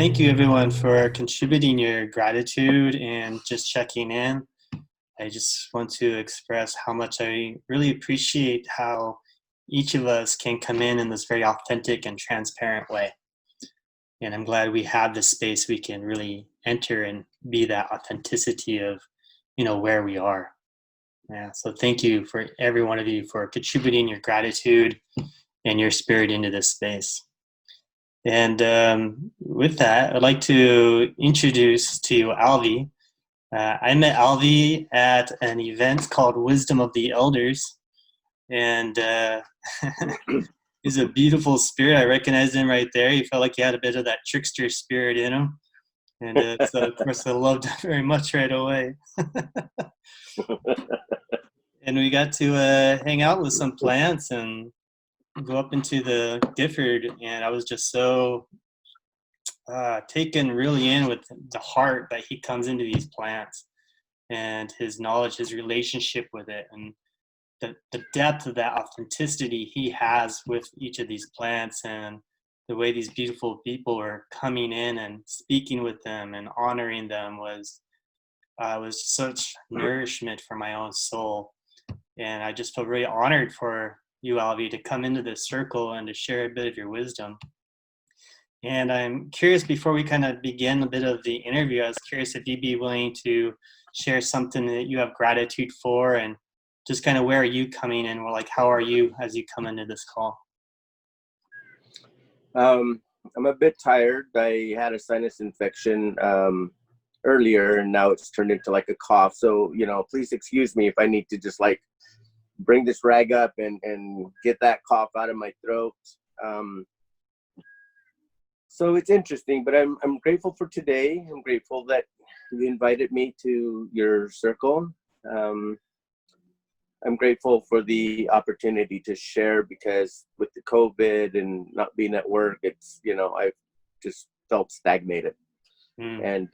thank you everyone for contributing your gratitude and just checking in. I just want to express how much I really appreciate how each of us can come in this very authentic and transparent way. And I'm glad we have this space we can really enter and be that authenticity of, where we are. Yeah. So thank you for every one of you for contributing your gratitude and your spirit into this space. And with that, I'd like to introduce to you Alvey. I met Alvey at an event called Wisdom of the Elders, and he's a beautiful spirit. I recognized him right there. He felt like he had a bit of that trickster spirit in him, and so of course I loved him very much right away. And we got to hang out with some plants and go up into the Gifford, and I was just so taken really in with the heart that he comes into these plants and his knowledge, his relationship with it, and the depth of that authenticity he has with each of these plants, and the way these beautiful people are coming in and speaking with them and honoring them was such nourishment for my own soul. And I just feel really honored for you, Alvey, to come into this circle and to share a bit of your wisdom. And I'm curious, before we kind of begin a bit of the interview, I was curious if you'd be willing to share something that you have gratitude for, and just kind of where are you coming in, or like how are you as you come into this call? I'm a bit tired. I had a sinus infection earlier, and now it's turned into like a cough. So, please excuse me if I need to just like bring this rag up and get that cough out of my throat. So it's interesting, but I'm grateful for today. I'm grateful that you invited me to your circle. I'm grateful for the opportunity to share, because with the COVID and not being at work, it's, I've just felt stagnated. And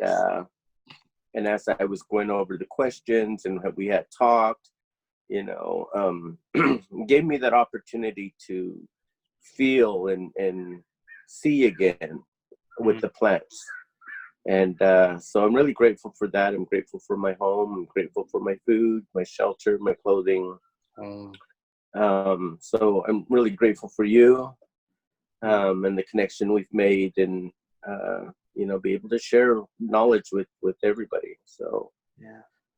as I was going over the questions and we had talked, gave me that opportunity to feel and see again with the plants. And so I'm really grateful for that. I'm grateful for my home. I'm grateful for my food, my shelter, my clothing. So I'm really grateful for you and the connection we've made, and be able to share knowledge with everybody. So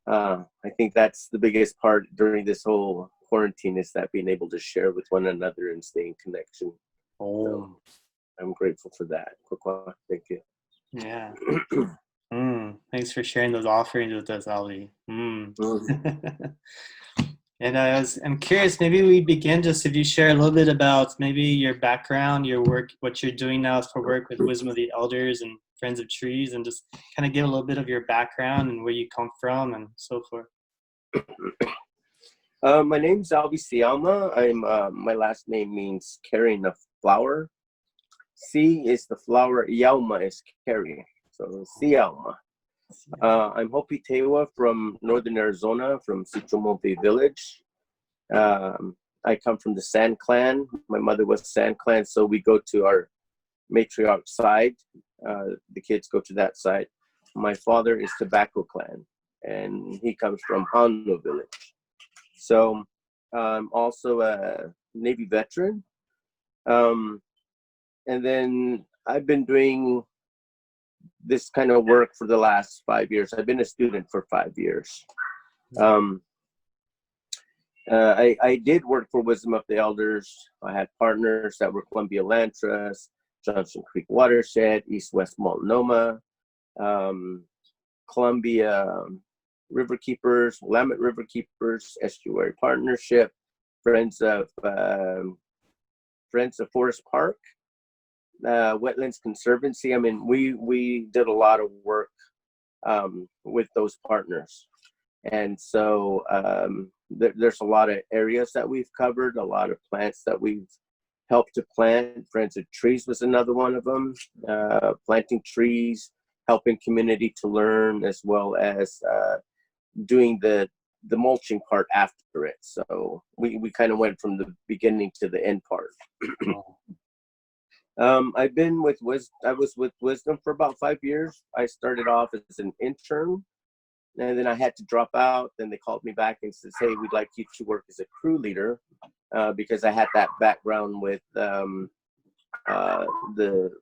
I think that's the biggest part during this whole quarantine, is that being able to share with one another and stay in connection. So I'm grateful for that. Thank you. Yeah. Thanks for sharing those offerings with us, Alvey. And I'm curious, maybe we begin just if you share a little bit about maybe your background, your work, what you're doing now for work with Wisdom of the Elders and Friends of Trees, and just kind of give a little bit of your background and where you come from and so forth. My name's Alvey Sialma. My last name means carrying a flower. C is the flower, Yauma is carry. So Sialma. I'm Hopi Tewa from Northern Arizona, from Sichumopi village. I come from the Sand Clan. My mother was Sand Clan, so we go to our matriarch side. The kids go to that side. My father is Tobacco Clan, and he comes from Hanu village. So I'm also a Navy veteran. And then I've been doing this kind of work for the last 5 years. I've been a student for 5 years. I did work for Wisdom of the Elders. I had partners that were Columbia Land Trust, Johnson Creek Watershed, East West Multnomah, Columbia River Keepers, Willamette River Keepers, Estuary Partnership, Friends of Forest Park, Wetlands Conservancy. I mean, we did a lot of work with those partners. And so there's a lot of areas that we've covered, a lot of plants that we've helped to plant. Friends of Trees was another one of them, planting trees, helping community to learn, as well as doing the mulching part after it. So we kind of went from the beginning to the end part. I've been with I was with Wisdom for about 5 years. I started off as an intern, and then I had to drop out. Then they called me back and says, "Hey, we'd like you to work as a crew leader," because I had that background with the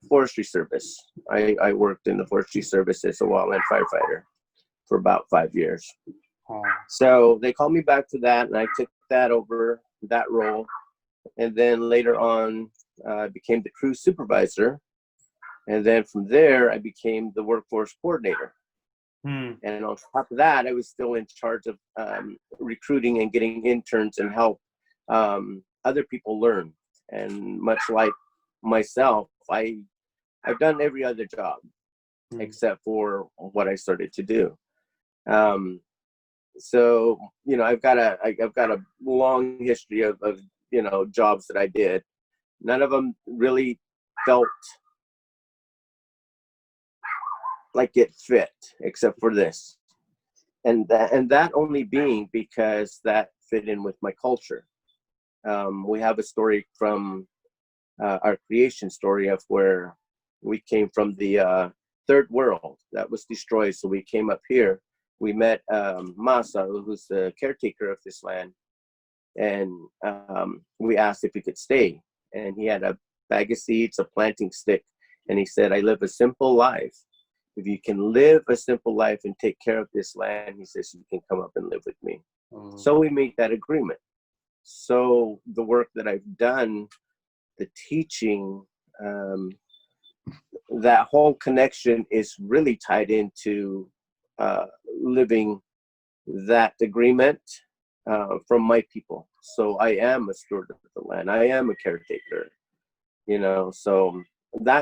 forestry service. I worked in the forestry service as a wildland firefighter for about 5 years. Oh, So they called me back for that, and I took that over, that role. And then later on, I became the crew supervisor. And then from there, I became the workforce coordinator. And on top of that, I was still in charge of recruiting and getting interns and help other people learn. And much like myself, I've done every other job except for what I started to do. So I've got a long history of jobs that I did. None of them really felt like it fit, except for this, and that only being because that fit in with my culture. We have a story from our creation story of where we came from the third world that was destroyed. So we came up here. We met Masa, who's the caretaker of this land, and we asked if he could stay. And he had a bag of seeds, a planting stick, and he said, "I live a simple life. If you can live a simple life and take care of this land," he says, "you can come up and live with me." So we made that agreement. So the work that I've done, the teaching, that whole connection is really tied into living that agreement from my people. So I am a steward of the land. I am a caretaker, so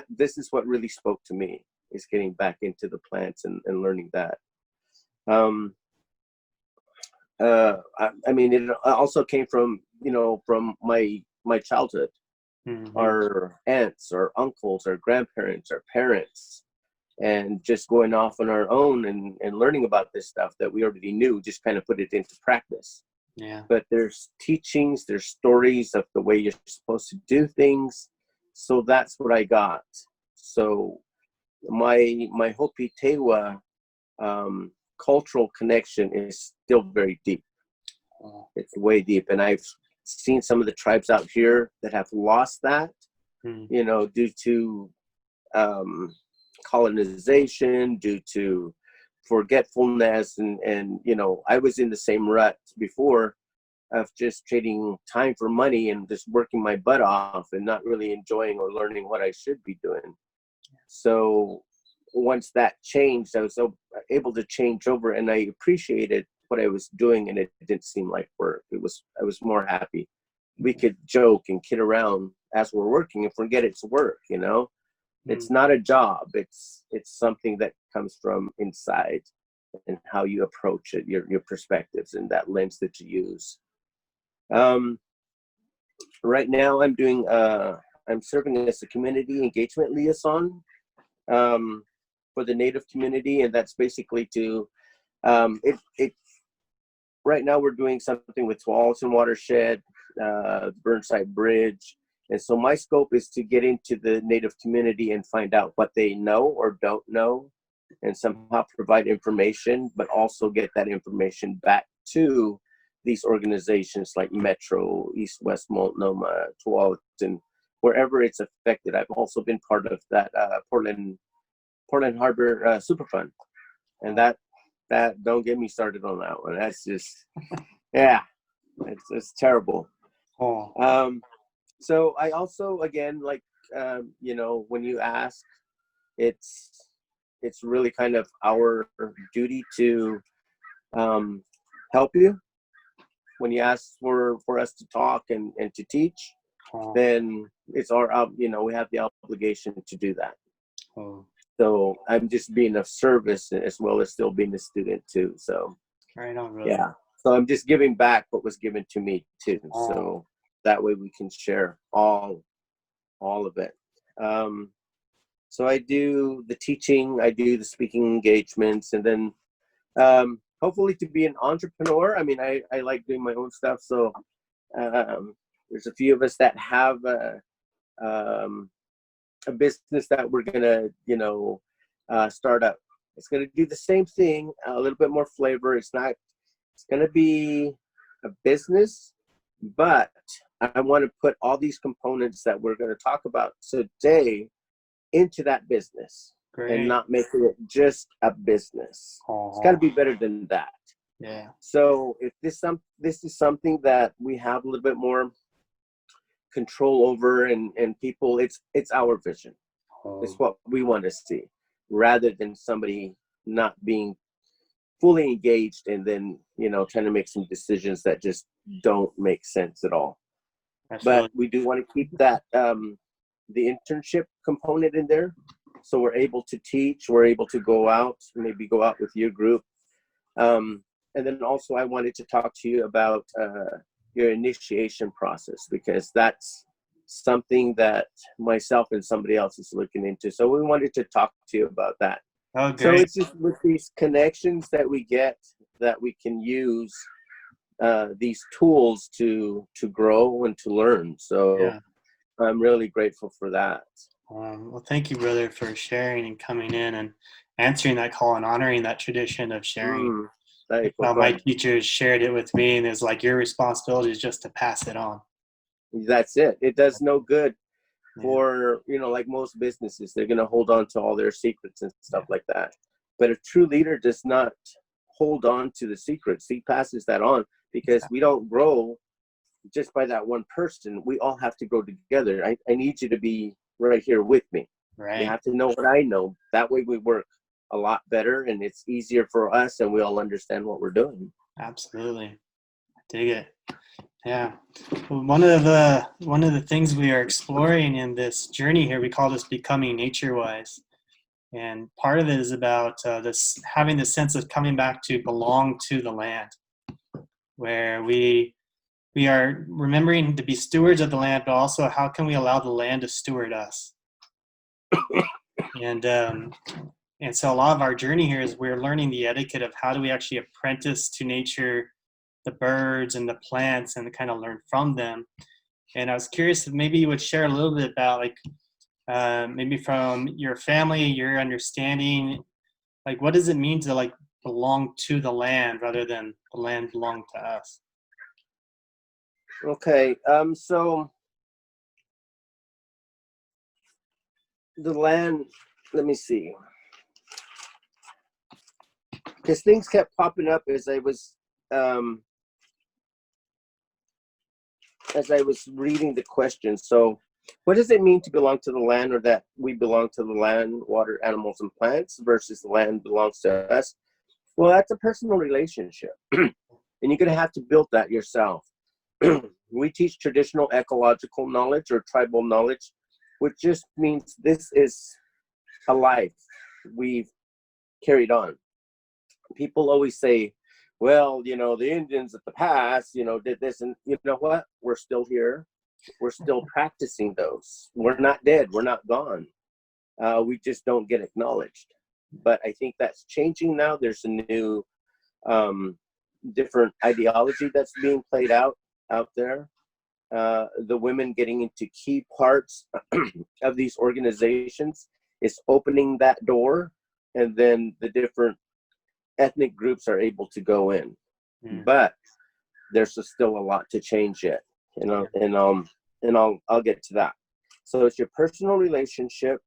this is what really spoke to me, is getting back into the plants and learning that. I mean, it also came from my childhood. Our aunts, our uncles, our grandparents, our parents, and just going off on our own and learning about this stuff that we already knew, just kind of put it into practice. yeah. But there's teachings, there's stories of the way you're supposed to do things. So that's what I got. So my Hopi Tewa cultural connection is still very deep. It's way deep. And I've seen some of the tribes out here that have lost that, due to colonization, due to forgetfulness. And I was in the same rut before of just trading time for money and just working my butt off and not really enjoying or learning what I should be doing. So once that changed, I was able to change over, and I appreciated what I was doing, and it didn't seem like work. I was more happy. We could joke and kid around as we're working and forget it's work, It's not a job. It's something that comes from inside, and how you approach it, your perspectives and that lens that you use. Right now I'm serving as a community engagement liaison for the Native community, and that's basically to right now we're doing something with Tualatin Watershed, Burnside Bridge. And so my scope is to get into the Native community and find out what they know or don't know, and somehow provide information, but also get that information back to these organizations like Metro, East West Multnomah, Tualatin, wherever it's affected. I've also been part of that Portland Harbor Superfund, and that don't get me started on that one. That's just it's terrible. So I also, again, like when you ask, it's really kind of our duty to help you. When you ask for us to talk and to teach, then it's our we have the obligation to do that. So I'm just being of service as well as still being a student too. So right on, really. Yeah. So I'm just giving back what was given to me too. So that way we can share all of it. So I do the teaching, I do the speaking engagements, and then hopefully to be an entrepreneur. I mean, I like doing my own stuff. So there's a few of us that have a business that we're gonna, start up. It's gonna do the same thing, a little bit more flavor. It's gonna be a business, but I want to put all these components that we're going to talk about today into that business. Great. And not making it just a business. It's got to be better than that. Yeah. So if this is something that we have a little bit more control over, and people, it's our vision. It's what we want to see, rather than somebody not being fully engaged and then, trying to make some decisions that just don't make sense at all. But we do want to keep that, the internship component in there. So we're able to teach, we're able to go out with your group. And then also I wanted to talk to you about your initiation process, because that's something that myself and somebody else is looking into. So we wanted to talk to you about that. Oh, great. So it's just with these connections that we get, that we can use these tools to grow and to learn. So yeah. I'm really grateful for that. Well, thank you, brother, for sharing and coming in and answering that call and honoring that tradition of sharing. My teachers shared it with me, and it's like your responsibility is just to pass it on. That's it. It does no good for, like most businesses, they're going to hold on to all their secrets and stuff like that. But a true leader does not hold on to the secrets. He passes that on, because we don't grow just by that one person. We all have to grow together. I need you to be right here with me. Right. You have to know what I know. That way we work a lot better, and it's easier for us, and we all understand what we're doing. Absolutely. Dig it. Yeah. Well, one of the things we are exploring in this journey here, we call this becoming nature-wise. And part of it is about this having the sense of coming back to belong to the land, where we are remembering to be stewards of the land, but also how can we allow the land to steward us? And so a lot of our journey here is we're learning the etiquette of how do we actually apprentice to nature, the birds and the plants, and kind of learn from them. And I was curious if maybe you would share a little bit about, like, maybe from your family, your understanding, like, what does it mean to, like, belong to the land rather than the land belong to us? Okay, so the land, let me see, because things kept popping up as I was reading the question. So what does it mean to belong to the land, or that we belong to the land, water, animals, and plants, versus the land belongs to us? Well, that's a personal relationship, and you're going to have to build that yourself. We teach traditional ecological knowledge or tribal knowledge, which just means this is a life we've carried on. People always say, well, the Indians of the past, did this, and you know what? We're still here. We're still practicing those. We're not dead. We're not gone. We just don't get acknowledged. But I think that's changing now. There's a new, different ideology that's being played out there. The women getting into key parts of these organizations is opening that door, and then the different ethnic groups are able to go in. But there's still a lot to change yet, and I'll get to that. So it's your personal relationship,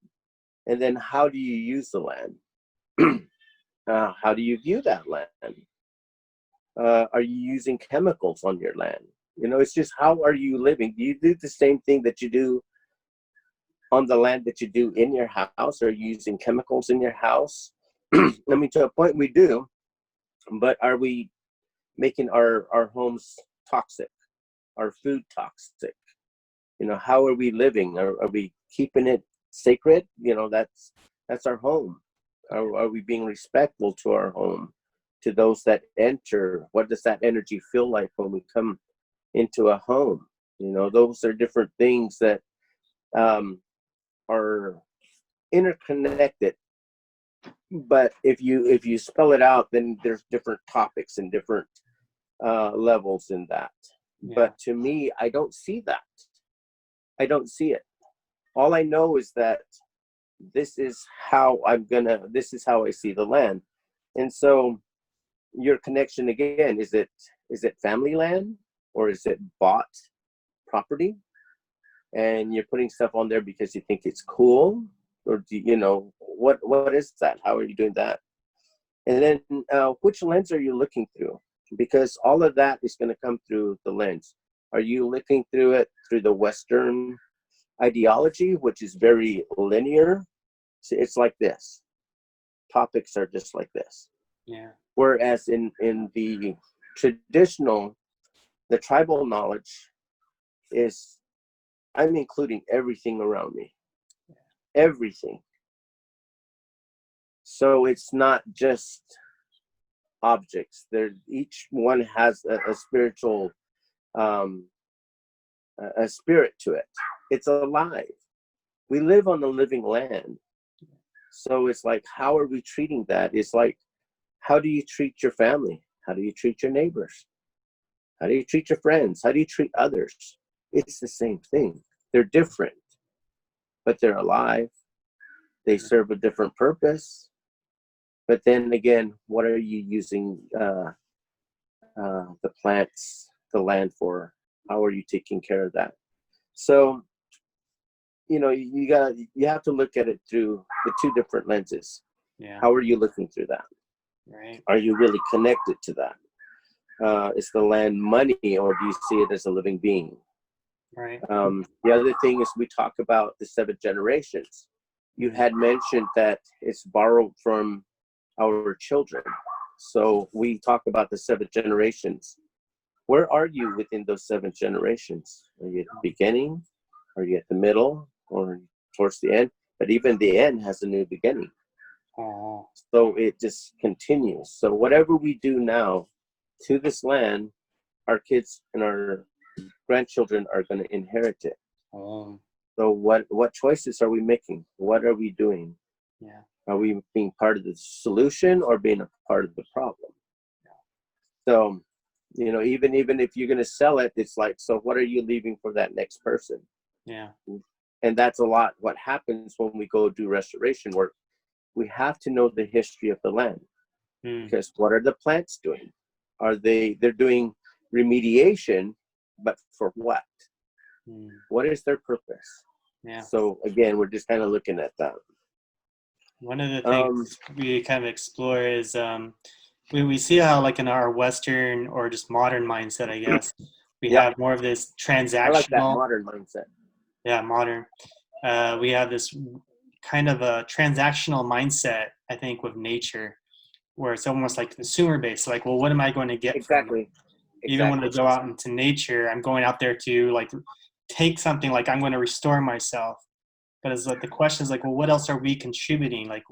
and then how do you use the land? How do you view that land? Are you using chemicals on your land? It's just, how are you living? Do you do the same thing that you do on the land that you do in your house? Are you using chemicals in your house? I mean, to a point we do, but are we making our homes toxic, our food toxic? How are we living? Are we keeping it sacred? That's our home. Are we being respectful to our home, to those that enter? What does that energy feel like when we come into a home? Those are different things that are interconnected. But if you spell it out, then there's different topics and different levels in that. Yeah. But to me, I don't see that. I don't see it. All I know is that this is how I see the land. And so your connection again, is it family land, or is it bought property? And you're putting stuff on there because you think it's cool, or do you know what is that? How are you doing that? And then which lens are you looking through? Because all of that is going to come through the lens. Are you looking through it through the Western ideology, which is very linear? So it's like this. Topics are just like this. Yeah. Whereas in the traditional, the tribal knowledge is, I'm including everything around me. Everything. So it's not just objects. Each one has a spiritual, a spirit to it. It's alive. We live on the living land. So it's like, how are we treating that? It's like, how do you treat your family? How do you treat your neighbors? How do you treat your friends? How do you treat others? It's the same thing. They're different, but they're alive. They serve a different purpose. But then again, what are you using the plants, the land for? How are you taking care of that? So, you know, you have to look at it through the two different lenses. Yeah. How are you looking through that? Right. Are you really connected to that? Is the land money, or do you see it as a living being? Right. The other thing is, we talk about the 7 generations. You had mentioned that it's borrowed from our children. So we talk about the 7 generations. Where are you within those 7 generations? Are you at the beginning? Are you at the middle? Or towards the end? But even the end has a new beginning. Oh. So it just continues. So whatever we do now to this land, our kids and our grandchildren are going to inherit it. Oh. So what choices are we making? What are we doing? Yeah. Are we being part of the solution or being a part of the problem? So, you know, even if you're going to sell it, it's like, so what are you leaving for that next person? Yeah. And that's a lot what happens when we go do restoration work. We have to know the history of the land. Because what are the plants doing? They're doing remediation, but for what? What is their purpose? Yeah. So again, we're just kind of looking at that. One of the things we kind of explore is we see how, like, in our Western or just modern mindset, I guess, we have more of this transactional. I like that modern mindset. Yeah, modern. We have this kind of a transactional mindset, I think, with nature, where it's almost like consumer based. Like, well, what am I going to get from it? Even when I go out into nature, I'm going out there to, like, take something, like I'm going to restore myself. But it's like the question is like, well, what else are we contributing? Like,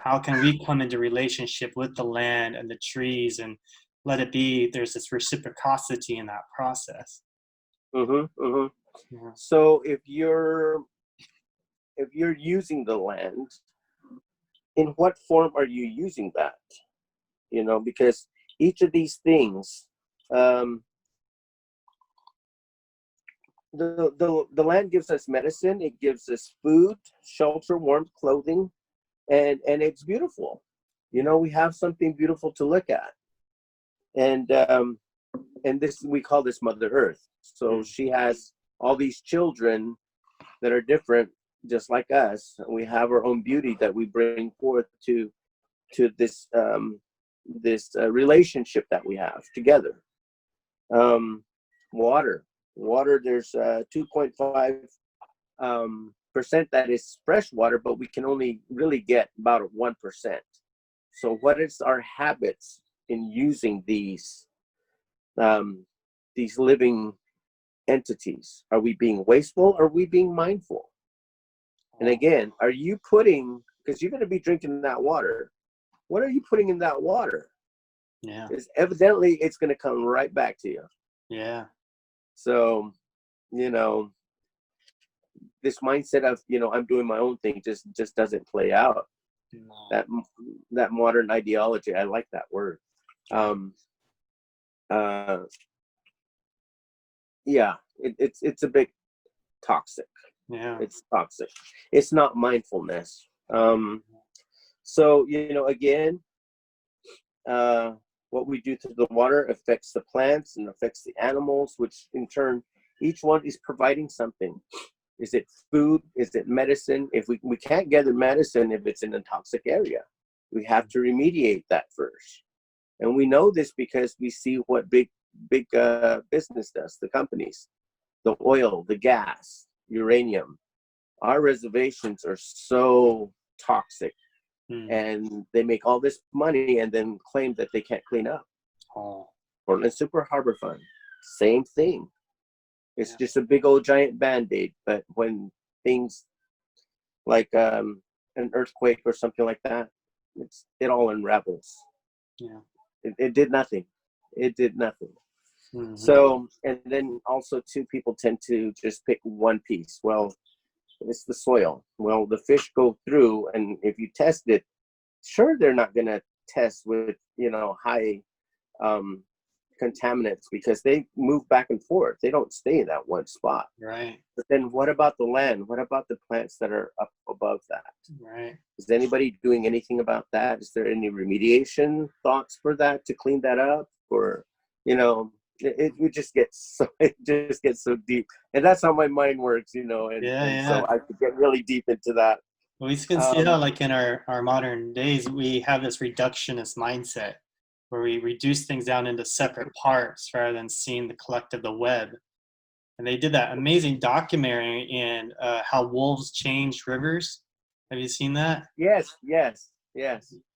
how can we come into relationship with the land and the trees and let it be? There's this reciprocity in that process. Yeah. So if you're using the land, in what form are you using that? You know, because each of these things, the land gives us medicine, it gives us food, shelter, warmth, clothing, and it's beautiful. You know, we have something beautiful to look at. And this, we call this Mother Earth. So she has all these children that are different, just like us. We have our own beauty that we bring forth to this relationship that we have together. Water, there's 2.5% that is fresh water, but we can only really get about 1%. So what is our habits in using these living entities? Are we being wasteful, or are we being mindful? And again, are you putting, because you're going to be drinking that water, what are you putting in that water? Yeah. Because evidently it's going to come right back to you. Yeah. So, you know, this mindset of, you know, I'm doing my own thing just doesn't play out. No. That modern ideology, I like that word. Yeah, it's a bit toxic. Yeah. It's toxic. It's not mindfulness. So, again, what we do to the water affects the plants and affects the animals, which in turn, each one is providing something. Is it food? Is it medicine? If we can't gather medicine if it's in a toxic area, we have to remediate that first. And we know this because we see what big business does, the companies, the oil, the gas, uranium. Our reservations are so toxic, and they make all this money and then claim that they can't clean up. Portland Super Harbor Fund, same thing. It's just a big old giant Band-Aid. But when things like an earthquake or something like that, it all unravels. Yeah. It did nothing. It did nothing. So, and then also too, people tend to just pick one piece. Well, it's the soil. Well, the fish go through, and if you test it, sure, they're not going to test with, high contaminants, because they move back and forth. They don't stay in that one spot. Right. But then what about the land? What about the plants that are up above that? Right. Is anybody doing anything about that? Is there any remediation thoughts for that to clean that up? Or, it just gets so deep. And that's how my mind works, and so I could get really deep into that. Well, we can see how, like, in our modern days, we have this reductionist mindset where we reduce things down into separate parts rather than seeing the collective, the web. And they did that amazing documentary in how wolves changed rivers. Have you seen that? Yes.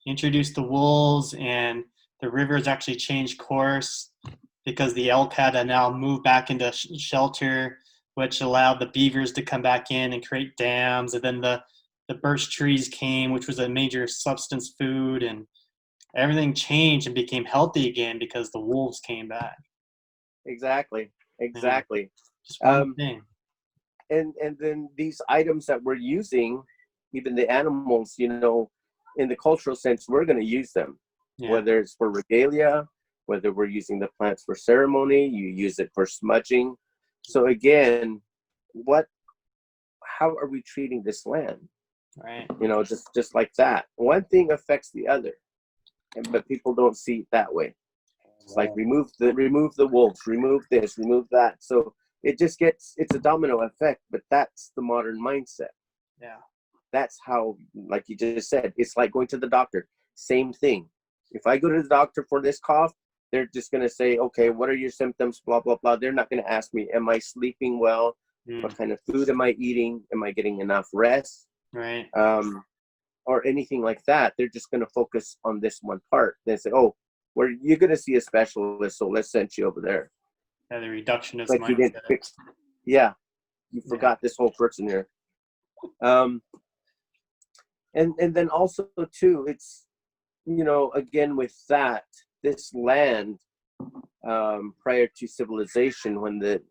Introduced the wolves, and the rivers actually changed course because the elk had to now move back into shelter, which allowed the beavers to come back in and create dams. And then the birch trees came, which was a major substance food, and everything changed and became healthy again because the wolves came back. Exactly. Just one thing. And then these items that we're using, even the animals, in the cultural sense, we're going to use them. Whether it's for regalia, whether we're using the plants for ceremony, you use it for smudging. So again, how are we treating this land? Right. Just like that. One thing affects the other, but people don't see it that way. It's like remove the wolves, remove this, remove that. So it's a domino effect, but that's the modern mindset. Yeah. That's how, like you just said, it's like going to the doctor. Same thing. If I go to the doctor for this cough, they're just going to say, okay, what are your symptoms? Blah, blah, blah. They're not going to ask me, am I sleeping well? What kind of food am I eating? Am I getting enough rest? Right. Or anything like that. They're just going to focus on this one part. They say, oh, you're going to see a specialist, so let's send you over there. Yeah, the reductionist like mindset. You didn't fix. Yeah, you forgot this whole person here. And then also too, it's, again with that, this land, prior to civilization, when the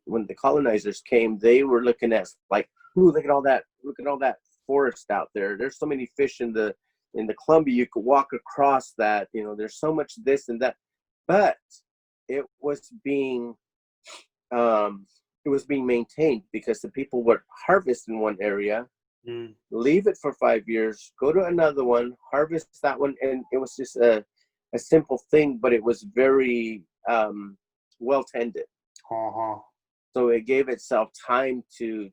colonizers came, they were looking at like, ooh, look at all that forest out there. There's so many fish in the Columbia, you could walk across that. There's so much this and that, but it was being maintained because the people would harvest in one area, leave it for 5 years, go to another one, harvest that one, and it was just a simple thing, but it was very well tended. So it gave itself time to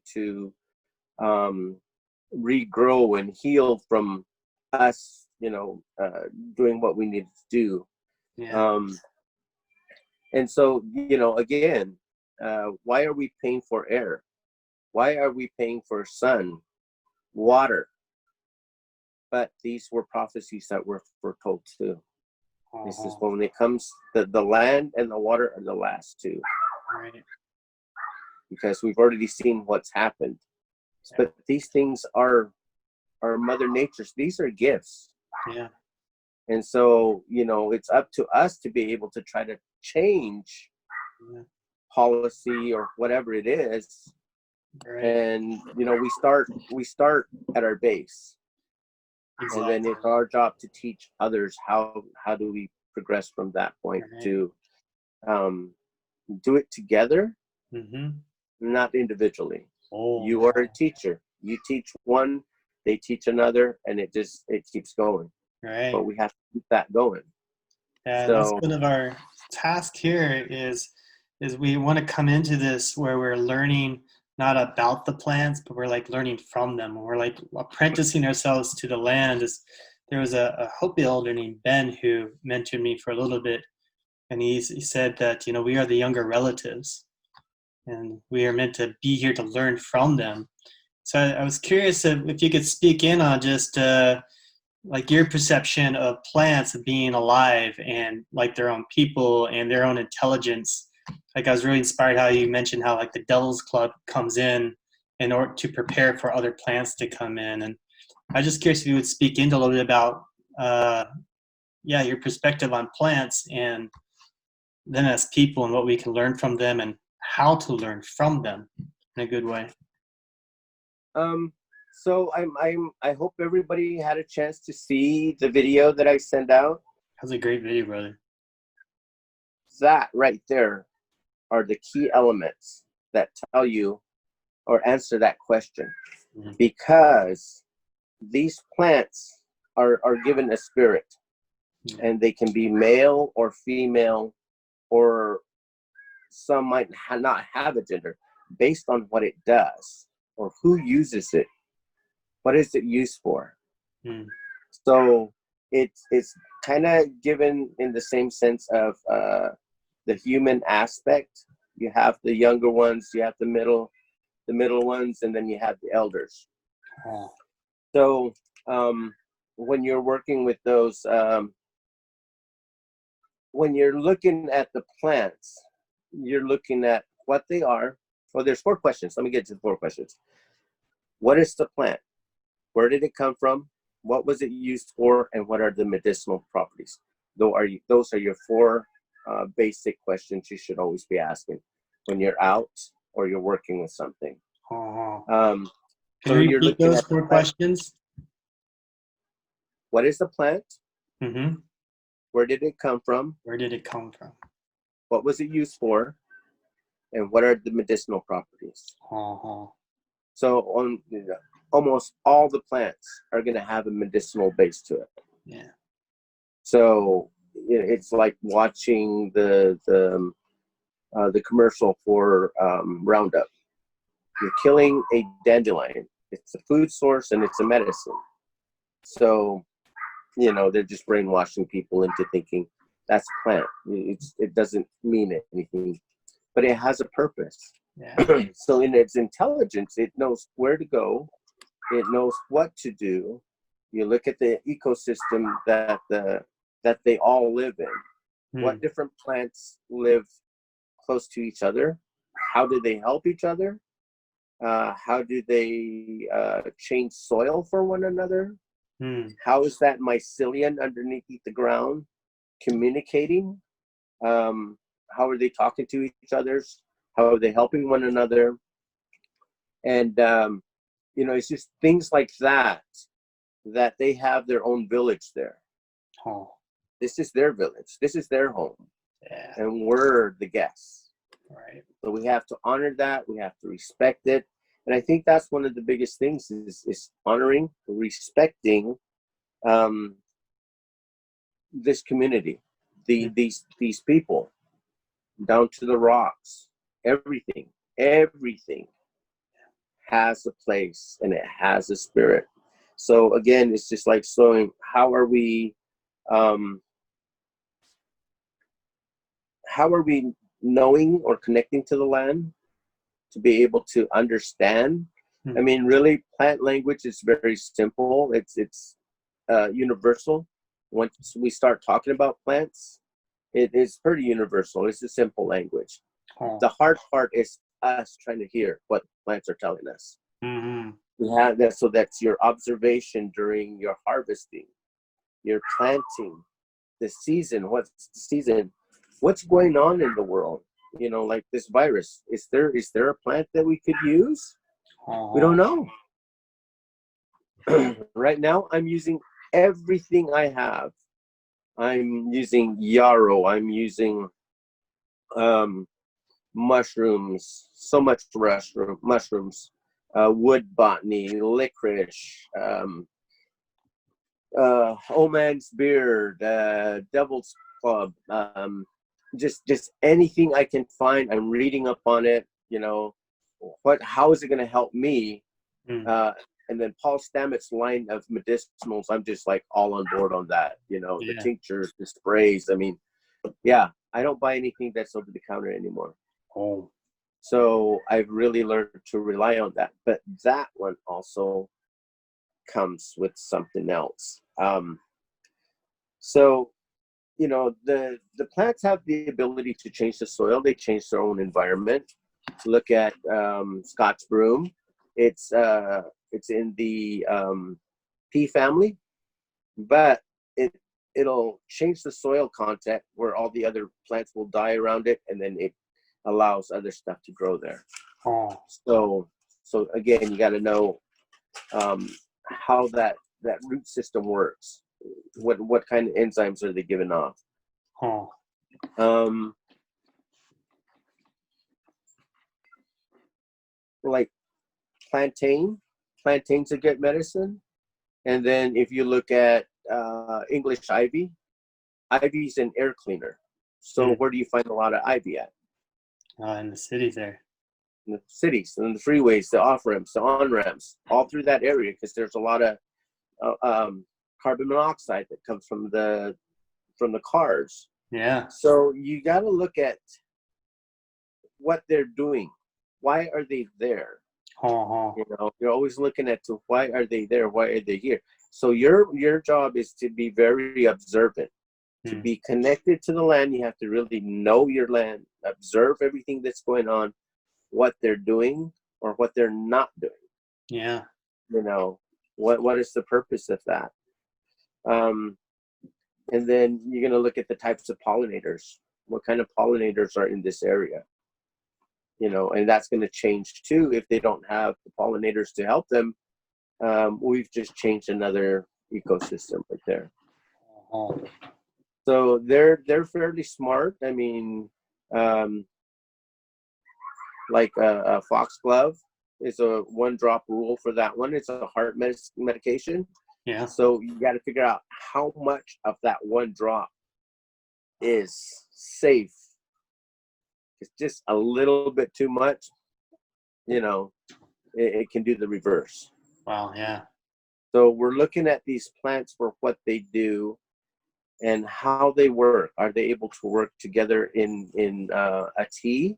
regrow and heal from us, doing what we needed to do. And so, again, why are we paying for air? Why are we paying for sun, water? But these were prophecies that were foretold too. This is when it comes, the land and the water are the last two. Right. Because we've already seen what's happened. But these things are Mother Nature's. These are gifts. Yeah. And so, it's up to us to be able to try to change policy or whatever it is. Right. And, we start at our base. Exactly. And then it's our job to teach others how do we progress from that point to do it together, not individually. Oh, You are a teacher. You teach one, they teach another, and it keeps going. right. But we have to keep that going. Yeah, that's So, one of our tasks here is we want to come into this where we're learning not about the plants, but we're like learning from them. We're like apprenticing ourselves to the land. There was a Hopi elder named Ben who mentored me for a little bit, and he said that, you know, we are the younger relatives, and we are meant to be here to learn from them. So I was curious if you could speak in on just like your perception of plants being alive and like their own people and their own intelligence. Like I was really inspired how you mentioned how like the Devil's Club comes in order to prepare for other plants to come in. And I was just curious if you would speak into a little bit about your perspective on plants and them as people and what we can learn from them and how to learn from them in a good way. so I hope everybody had a chance to see the video that I sent out. That was a great video, brother. That right there are the key elements that tell you or answer that question. Mhm. Because these plants are given a spirit, and they can be male or female, or some might not have a gender based on what it does or who uses it. What is it used for? Mm. So it's kind of given in the same sense of the human aspect. You have the younger ones, you have the middle ones, and then you have the elders. Oh. So when you're working with those, when you're looking at the plants, you're looking at what they are. Well, there's 4 questions. Let me get to the 4 questions. What is the plant? Where did it come from? What was it used for? And what are the medicinal properties? Those are your 4 basic questions you should always be asking when you're out or you're working with something. Oh. So Can you you're repeat looking those at the 4 plant. questions? What is the plant? Mm-hmm. Where did it come from? Where did it come from? What was it used for? And what are the medicinal properties? Oh. So on almost all the plants are going to have a medicinal base to it. Yeah. So it's like watching the commercial for Roundup. You're killing a dandelion. It's a food source and it's a medicine. So, they're just brainwashing people into thinking that's a plant. It doesn't mean anything, but it has a purpose. Yeah. So in its intelligence, it knows where to go. It knows what to do. You look at the ecosystem that they all live in. What different plants live close to each other? How do they help each other? How do they change soil for one another? How is that mycelium underneath the ground communicating? How are they talking to each other? How are they helping one another? And it's just things like that they have their own village there. Oh. This is their village. This is their home. Yeah. And we're the guests. Right. So we have to honor that. We have to respect it. And I think that's one of the biggest things is honoring, respecting this community, these people, down to the rocks. Everything has a place and it has a spirit. So again, it's just like showing how are we knowing or connecting to the land to be able to understand. I mean, really, plant language is very simple. It's universal. Once we start talking about plants, it is pretty universal. It's a simple language. The hard part is us trying to hear what plants are telling us. We have that, so that's your observation during your harvesting, your planting, the season. What's the season? What's going on in the world? Like this virus. Is there a plant that we could use? We don't know. Right now, I'm using everything I have. I'm using yarrow. I'm using mushrooms. So much mushrooms. wood botany, licorice, old man's beard, devil's club, just anything I can find. I'm reading up on it. How is it going to help me? And then Paul Stamets' line of medicinals, I'm just like all on board on that. The tinctures, the sprays. I mean, yeah, I don't buy anything that's over the counter anymore. Oh. So I've really learned to rely on that. But that one also comes with something else. So, the plants have the ability to change the soil. They change their own environment. Look at Scots broom. It's in the pea family, but it'll change the soil content where all the other plants will die around it, and then it allows other stuff to grow there. Oh. So again, you got to know how that root system works. What kind of enzymes are they giving off? Oh. Like plantain's a good medicine. And then if you look at English ivy's an air cleaner. So where do you find a lot of ivy at? In the cities there. In the cities, and the freeways, the off ramps, the on ramps, all through that area, because there's a lot of carbon monoxide that comes from the cars. Yeah. So you got to look at what they're doing. Why are they there? You're always looking at why are they there? Why are they here? So your job is to be very observant, to be connected to the land. You have to really know your land, observe everything that's going on, what they're doing or what they're not doing. Yeah. What is the purpose of that? And then you're going to look at the types of pollinators. What kind of pollinators are in this area? And that's going to change too. If they don't have the pollinators to help them, we've just changed another ecosystem right there. So they're fairly smart. I mean, like a foxglove is a 1-drop rule for that one. It's a heart medication. Yeah. So you got to figure out how much of that 1 drop is safe. It's just a little bit too much, it can do the reverse. Wow. Yeah. So we're looking at these plants for what they do and how they work. Are they able to work together in a tea?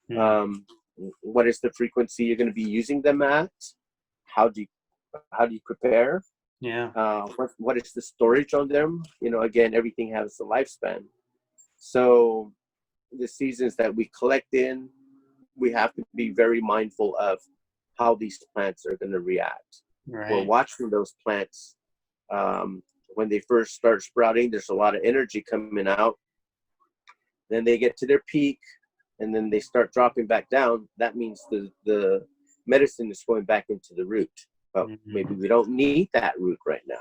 What is the frequency you're going to be using them at? How do you prepare? Yeah. What is the storage on them? Again, everything has a lifespan. So the seasons that we collect in, we have to be very mindful of how these plants are going to react. Right. We're watching those plants when they first start sprouting. There's a lot of energy coming out. Then they get to their peak, and then they start dropping back down. That means the medicine is going back into the root. But maybe we don't need that root right now.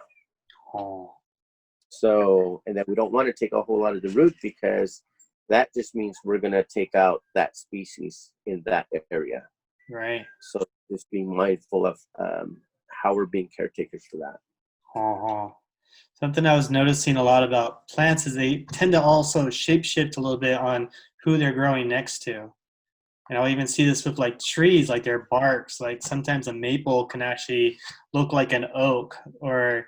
So, and then we don't want to take a whole lot of the root, because that just means we're going to take out that species in that area. Right. So just being mindful of how we're being caretakers for that. Something I was noticing a lot about plants is they tend to also shapeshift a little bit on who they're growing next to. And I'll even see this with like trees, like their barks. Like sometimes a maple can actually look like an oak, or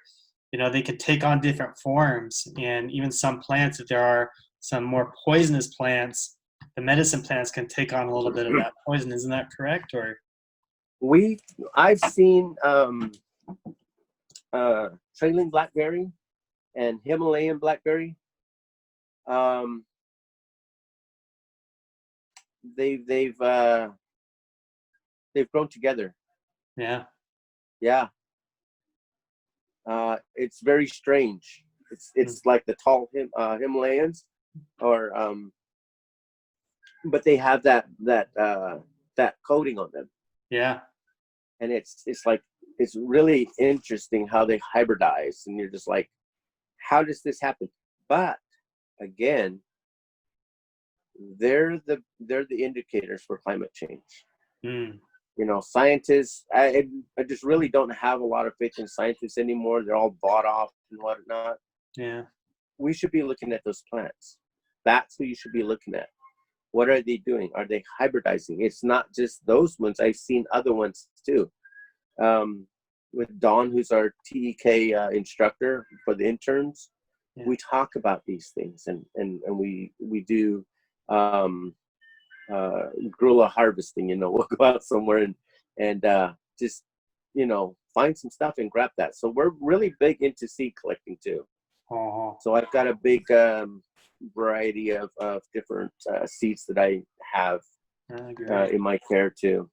they could take on different forms. And even some plants, if there are some more poisonous plants, the medicine plants can take on a little bit of that poison. Isn't that correct? Or I've seen trailing blackberry and Himalayan blackberry. They've grown together. Yeah. It's very strange. It's like the tall Himalayans, or but they have that coating on them. Yeah. And it's really interesting how they hybridize, and you're just like, how does this happen? But again, they're the indicators for climate change. Scientists, I just really don't have a lot of faith in scientists anymore. They're all bought off and whatnot. Yeah. We should be looking at those plants. That's who you should be looking at. What are they doing? Are they hybridizing? It's not just those ones. I've seen other ones too. With Dawn, who's our TEK instructor for the interns, Yeah. we talk about these things, and we do guerrilla harvesting. We'll go out somewhere and just find some stuff and grab that. So we're really big into seed collecting too. Uh-huh. So I've got a big variety of different seeds that I have in my care too.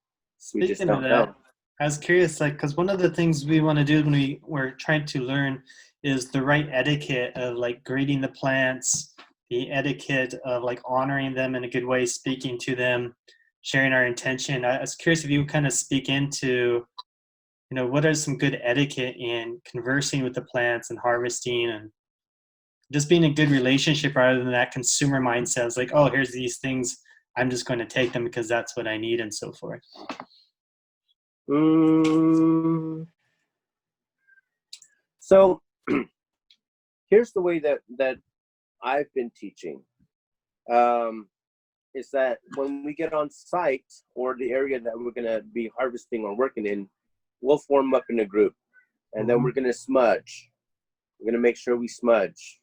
We just Speaking of don't that, know. I was curious, like, because one of the things we want to do when we're trying to learn is the right etiquette of like grading the plants, the etiquette of like honoring them in a good way, speaking to them, sharing our intention. I was curious if you would kind of speak into, what are some good etiquette in conversing with the plants and harvesting and just being a good relationship rather than that consumer mindset. It's like, oh, here's these things, I'm just going to take them because that's what I need and so forth. So here's the way that I've been teaching, is that when we get on site or the area that we're going to be harvesting or working in, we'll form up in a group, and then we're going to smudge. We're going to make sure we smudge,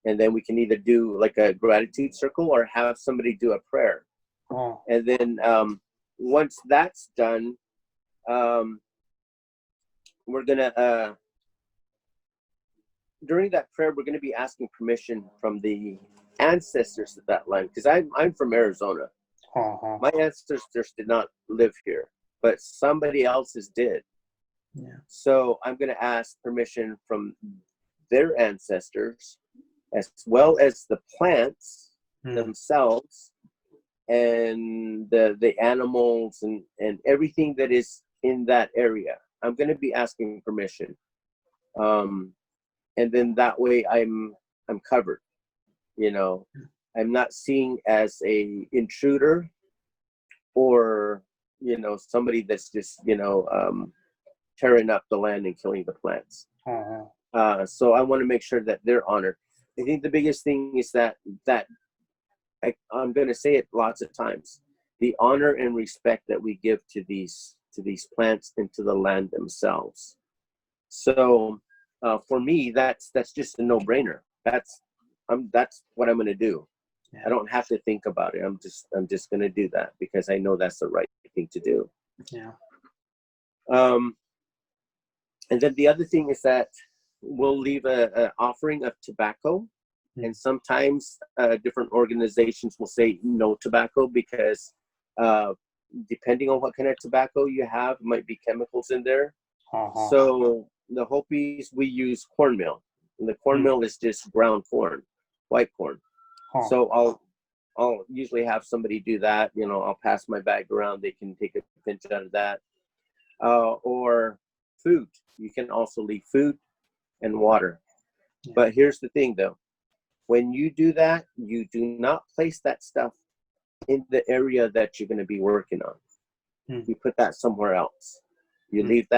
and then we can either do like a gratitude circle or have somebody do a prayer. And then once that's done, we're gonna during that prayer, we're gonna be asking permission from the ancestors of that land, because I'm from Arizona. My ancestors did not live here, but somebody else's did. Yeah. So I'm gonna ask permission from their ancestors, as well as the plants themselves, and the animals and everything that is in that area. I'm going to be asking permission, and then that way I'm covered. I'm not seen as a intruder or somebody that's just tearing up the land and killing the plants. So I want to make sure that they're honored. I think the biggest thing is that I'm going to say it lots of times, the honor and respect that we give to these plants and to the land themselves. So for me, that's just a no-brainer. That's what I'm going to do. Yeah. I don't have to think about it. I'm just going to do that because I know that's the right thing to do. Yeah. And then the other thing is that we'll leave an offering of tobacco. And sometimes different organizations will say no tobacco because depending on what kind of tobacco you have, it might be chemicals in there. So the Hopis, we use cornmeal. And the cornmeal is just ground corn, white corn. So I'll usually have somebody do that. I'll pass my bag around. They can take a pinch out of that. Or food. You can also leave food and water. Yeah. But here's the thing, though. When you do that, you do not place that stuff in the area that you're going to be working on. You put that somewhere else. You leave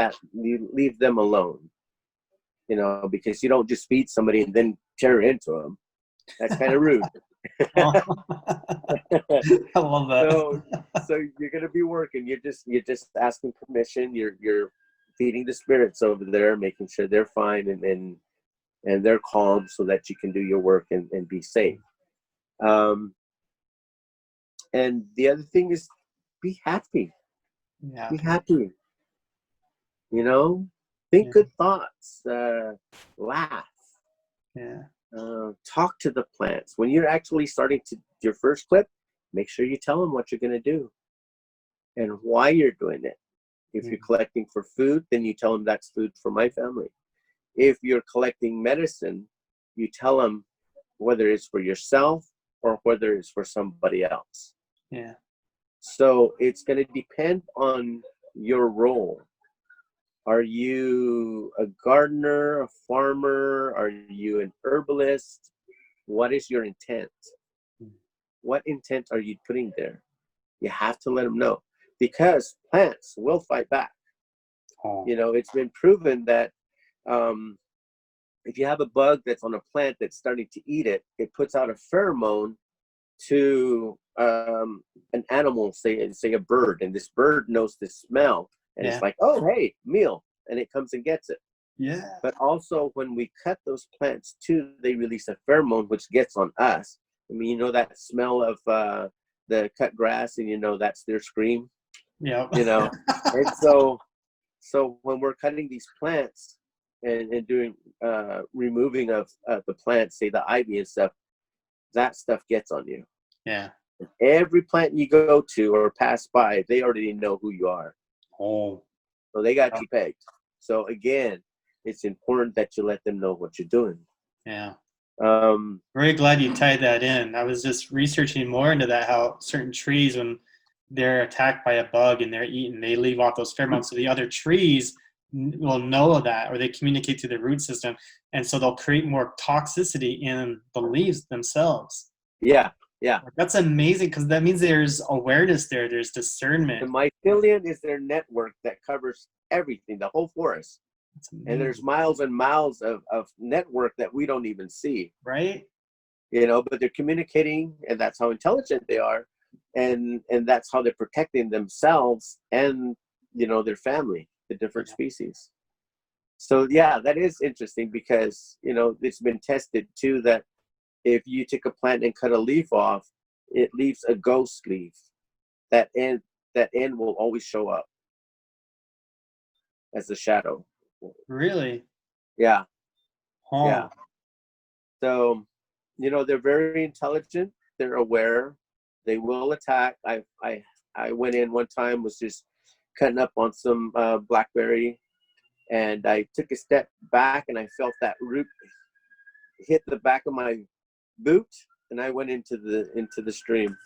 them alone. Because you don't just feed somebody and then tear into them. That's kind of rude. I love that. So you're going to be working. You're just asking permission. You're feeding the spirits over there, making sure they're fine and they're calm so that you can do your work and be safe. And the other thing is be happy. Yeah. Be happy. Think good thoughts. Laugh. Yeah. Talk to the plants. When you're actually starting to your first clip, make sure you tell them what you're going to do and why you're doing it. If you're collecting for food, then you tell them that's food for my family. If you're collecting medicine, you tell them whether it's for yourself or whether it's for somebody else. Yeah. So it's going to depend on your role. Are you a gardener, a farmer? Are you an herbalist? What is your intent? What intent are you putting there? You have to let them know. because plants will fight back. Oh. You know, it's been proven that if you have a bug that's on a plant that's starting to eat it, it puts out a pheromone to an animal, say a bird, and this bird knows the smell, and Yeah. it's like, oh, hey, meal, and it comes and gets it. Yeah. But also, when we cut those plants too, they release a pheromone which gets on us. I mean, you know that smell of the cut grass, and you know that's their scream. Yeah. You know, and so when we're cutting these plants and doing removing of the plants, say the ivy and stuff, that stuff gets on you. Yeah. Every plant you go to or pass by, they already know who you are. Oh. So they got you pegged. So again, it's important that you let them know what you're doing. Yeah. Very glad you tied that in. I was just researching more into that, how certain trees, when they're attacked by a bug and they're eaten, they leave off those pheromones. So the other trees will know that, or they communicate through the root system. And so they'll create more toxicity in the leaves themselves. Yeah. Yeah. That's amazing, because that means there's awareness there. There's discernment. The mycelium is their network that covers everything, the whole forest. And there's miles and miles of network that we don't even see. Right? You know, but they're communicating, and that's how intelligent they are. And that's how they're protecting themselves and, you know, their family, the different species. So, yeah, that is interesting because, you know, it's been tested too that if you take a plant and cut a leaf off, it leaves a ghost leaf. That end will always show up as a shadow. Really? Yeah. Oh. Yeah. So, you know, they're very intelligent. They're aware. They will attack. I went in one time, was just cutting up on some blackberry, and I took a step back and I felt that root hit the back of my boot, and I went into the stream.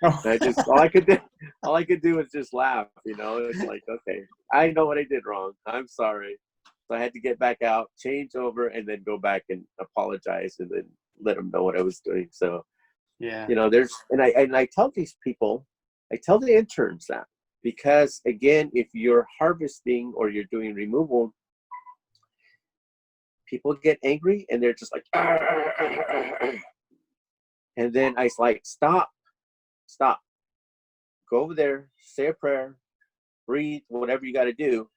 Oh. And I just all I could do was just laugh. You know, it's like, okay, I know what I did wrong. I'm sorry. So I had to get back out, change over, and then go back and apologize, and then let them know what I was doing. So, Yeah. you know, and I tell these people, I tell the interns that, because again, if you're harvesting or you're doing removal, people get angry and they're just like, and then I was like, stop, go over there, say a prayer, breathe, whatever you got to do.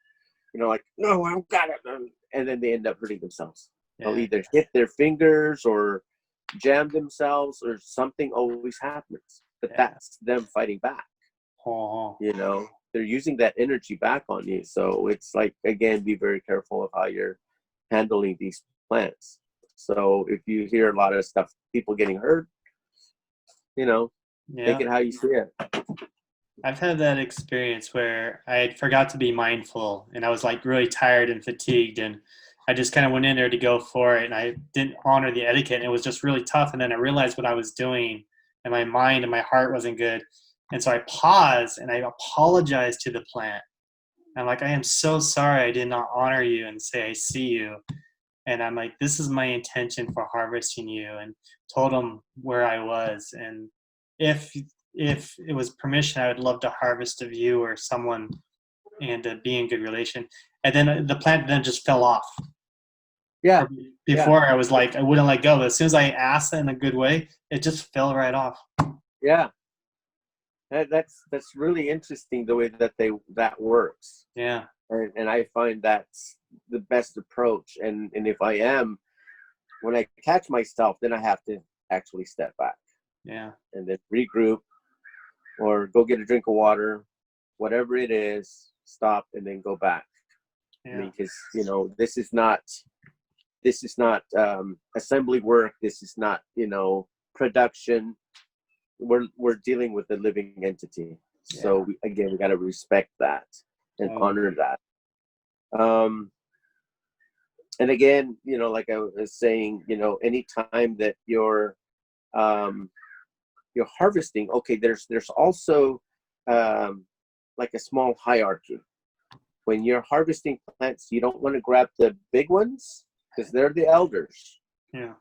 You know, like, no, I've got it. And then they end up hurting themselves. Yeah. They'll either hit their fingers or jam themselves, or something always happens. But that's them fighting back. Oh. You know, they're using that energy back on you. So it's like, again, be very careful of how you're handling these plants. So if you hear a lot of stuff, people getting hurt, you know, take it how you see it. I've had that experience where I forgot to be mindful, and I was like really tired and fatigued, and I just kind of went in there to go for it, and I didn't honor the etiquette, and it was just really tough. And then I realized what I was doing, and my mind and my heart wasn't good. And so I paused and I apologized to the plant. I'm like, I am so sorry I did not honor you and say I see you. And I'm like, this is my intention for harvesting you, and told them where I was. And if it was permission, I would love to harvest of you or someone and to be in good relation. And then the plant then just fell off. Yeah. Before I was like, I wouldn't let go. But as soon as I asked it in a good way, it just fell right off. Yeah. That's really interesting, the way that works. Yeah. And I find that's the best approach. And if I am, when I catch myself, then I have to actually step back. Yeah. And then regroup, or go get a drink of water, whatever it is, stop and then go back. Yeah. I mean, because, you know, this is not assembly work. This is not, you know, production. We're dealing with a living entity. Yeah. So we got to respect that and honor that. And again, you know, like I was saying, you know, anytime that you're harvesting, okay, there's also like a small hierarchy. When you're harvesting plants, you don't want to grab the big ones because they're the elders. Yeah.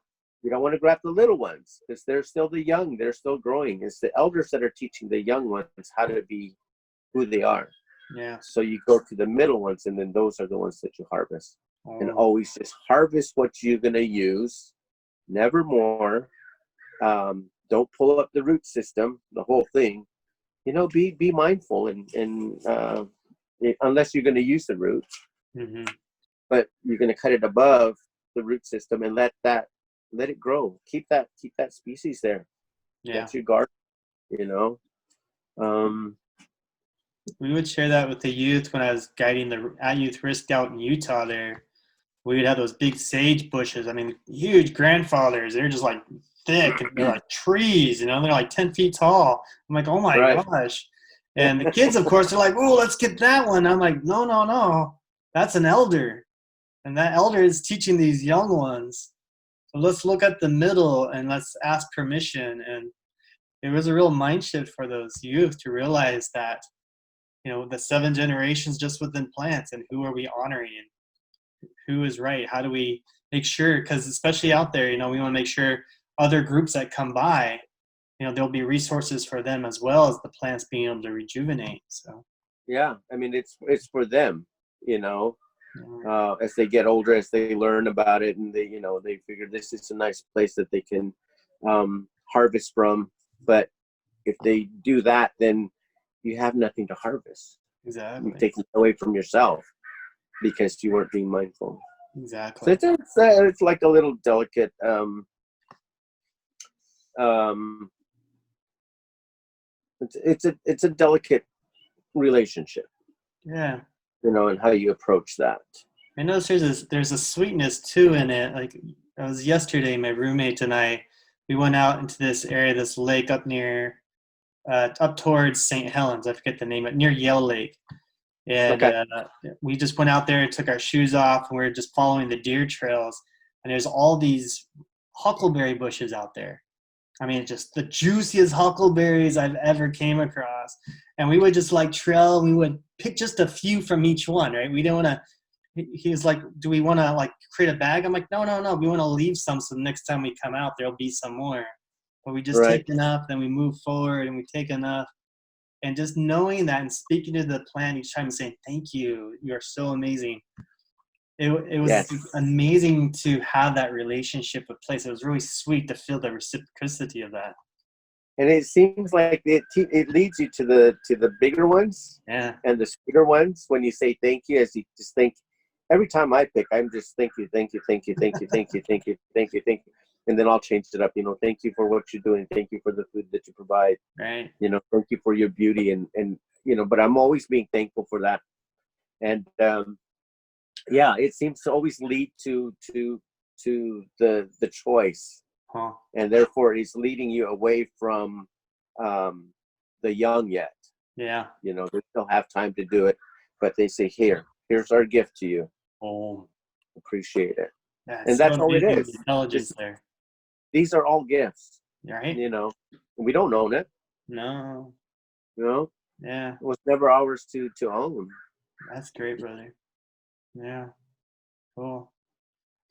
You don't want to grab the little ones because they're still the young. They're still growing. It's the elders that are teaching the young ones how to be who they are. Yeah. So you go to the middle ones, and then those are the ones that you harvest. And Oh, always just harvest what you're going to use, never more. Don't pull up the root system, the whole thing. Be mindful, and unless you're going to use the root, mm-hmm. but you're going to cut it above the root system and let it grow. Keep that species there. Yeah. That's your garden, Um, We would share that with the youth when I was guiding the at youth risk out in Utah there. We would have those big sage bushes. I mean, huge grandfathers. They're just like thick and they're like trees, they're like 10 feet tall. I'm like, oh my right. gosh. And the kids, of course, are like, oh, let's get that one. I'm like, no, no, no. That's an elder. And that elder is teaching these young ones. So let's look at the middle and let's ask permission. And it was a real mind shift for those youth to realize that, the 7 generations just within plants, and who are we honoring? Who is right? How do we make sure? Because especially out there, we want to make sure other groups that come by, there'll be resources for them as well as the plants being able to rejuvenate. So yeah, I mean, it's for them, as they get older, as they learn about it, and they figure this is a nice place that they can harvest from. But if they do that, then you have nothing to harvest. exactly, You take it away from yourself because you weren't being mindful. Exactly. So it's like a little delicate it's a delicate relationship. Yeah. And how you approach that. I noticed there's a sweetness too in it. Like, it was yesterday, my roommate and I, we went out into this area, this lake up near, up towards St. Helens. I forget the name, but near Yale Lake. And Okay. We just went out there, took our shoes off, and we were just following the deer trails. And there's all these huckleberry bushes out there. I mean, just the juiciest huckleberries I've ever came across. And we would just trail. We would pick just a few from each one, right? We didn't want to. He was like, "Do we want to create a bag?" I'm like, "No, no, no. We want to leave some, so the next time we come out, there'll be some more." But we just Right. take enough, then we move forward, and we take enough. And just knowing that and speaking to the plant each time and saying, "Thank you. You are so amazing." It was Yes. amazing to have that relationship with place. It was really sweet to feel the reciprocity of that. And it seems like it leads you to the bigger ones. Yeah. And the sweeter ones when you say thank you, as you just think. Every time I pick, I'm just thank you, thank you, thank you, thank you, thank you, thank you, thank you, thank you. And then I'll change it up. Thank you for what you're doing. Thank you for the food that you provide. Right. Thank you for your beauty and but I'm always being thankful for that. And yeah, it seems to always lead to the choice. Huh. And therefore it's leading you away from the young yet. Yeah. They still have time to do it, but they say, here's our gift to you. Oh, Appreciate it. yeah, And that's all it amazing, is. the intelligence there. These are all gifts. Right. We don't own it. No. It Yeah. was never ours to own. That's great, brother. Yeah. Cool.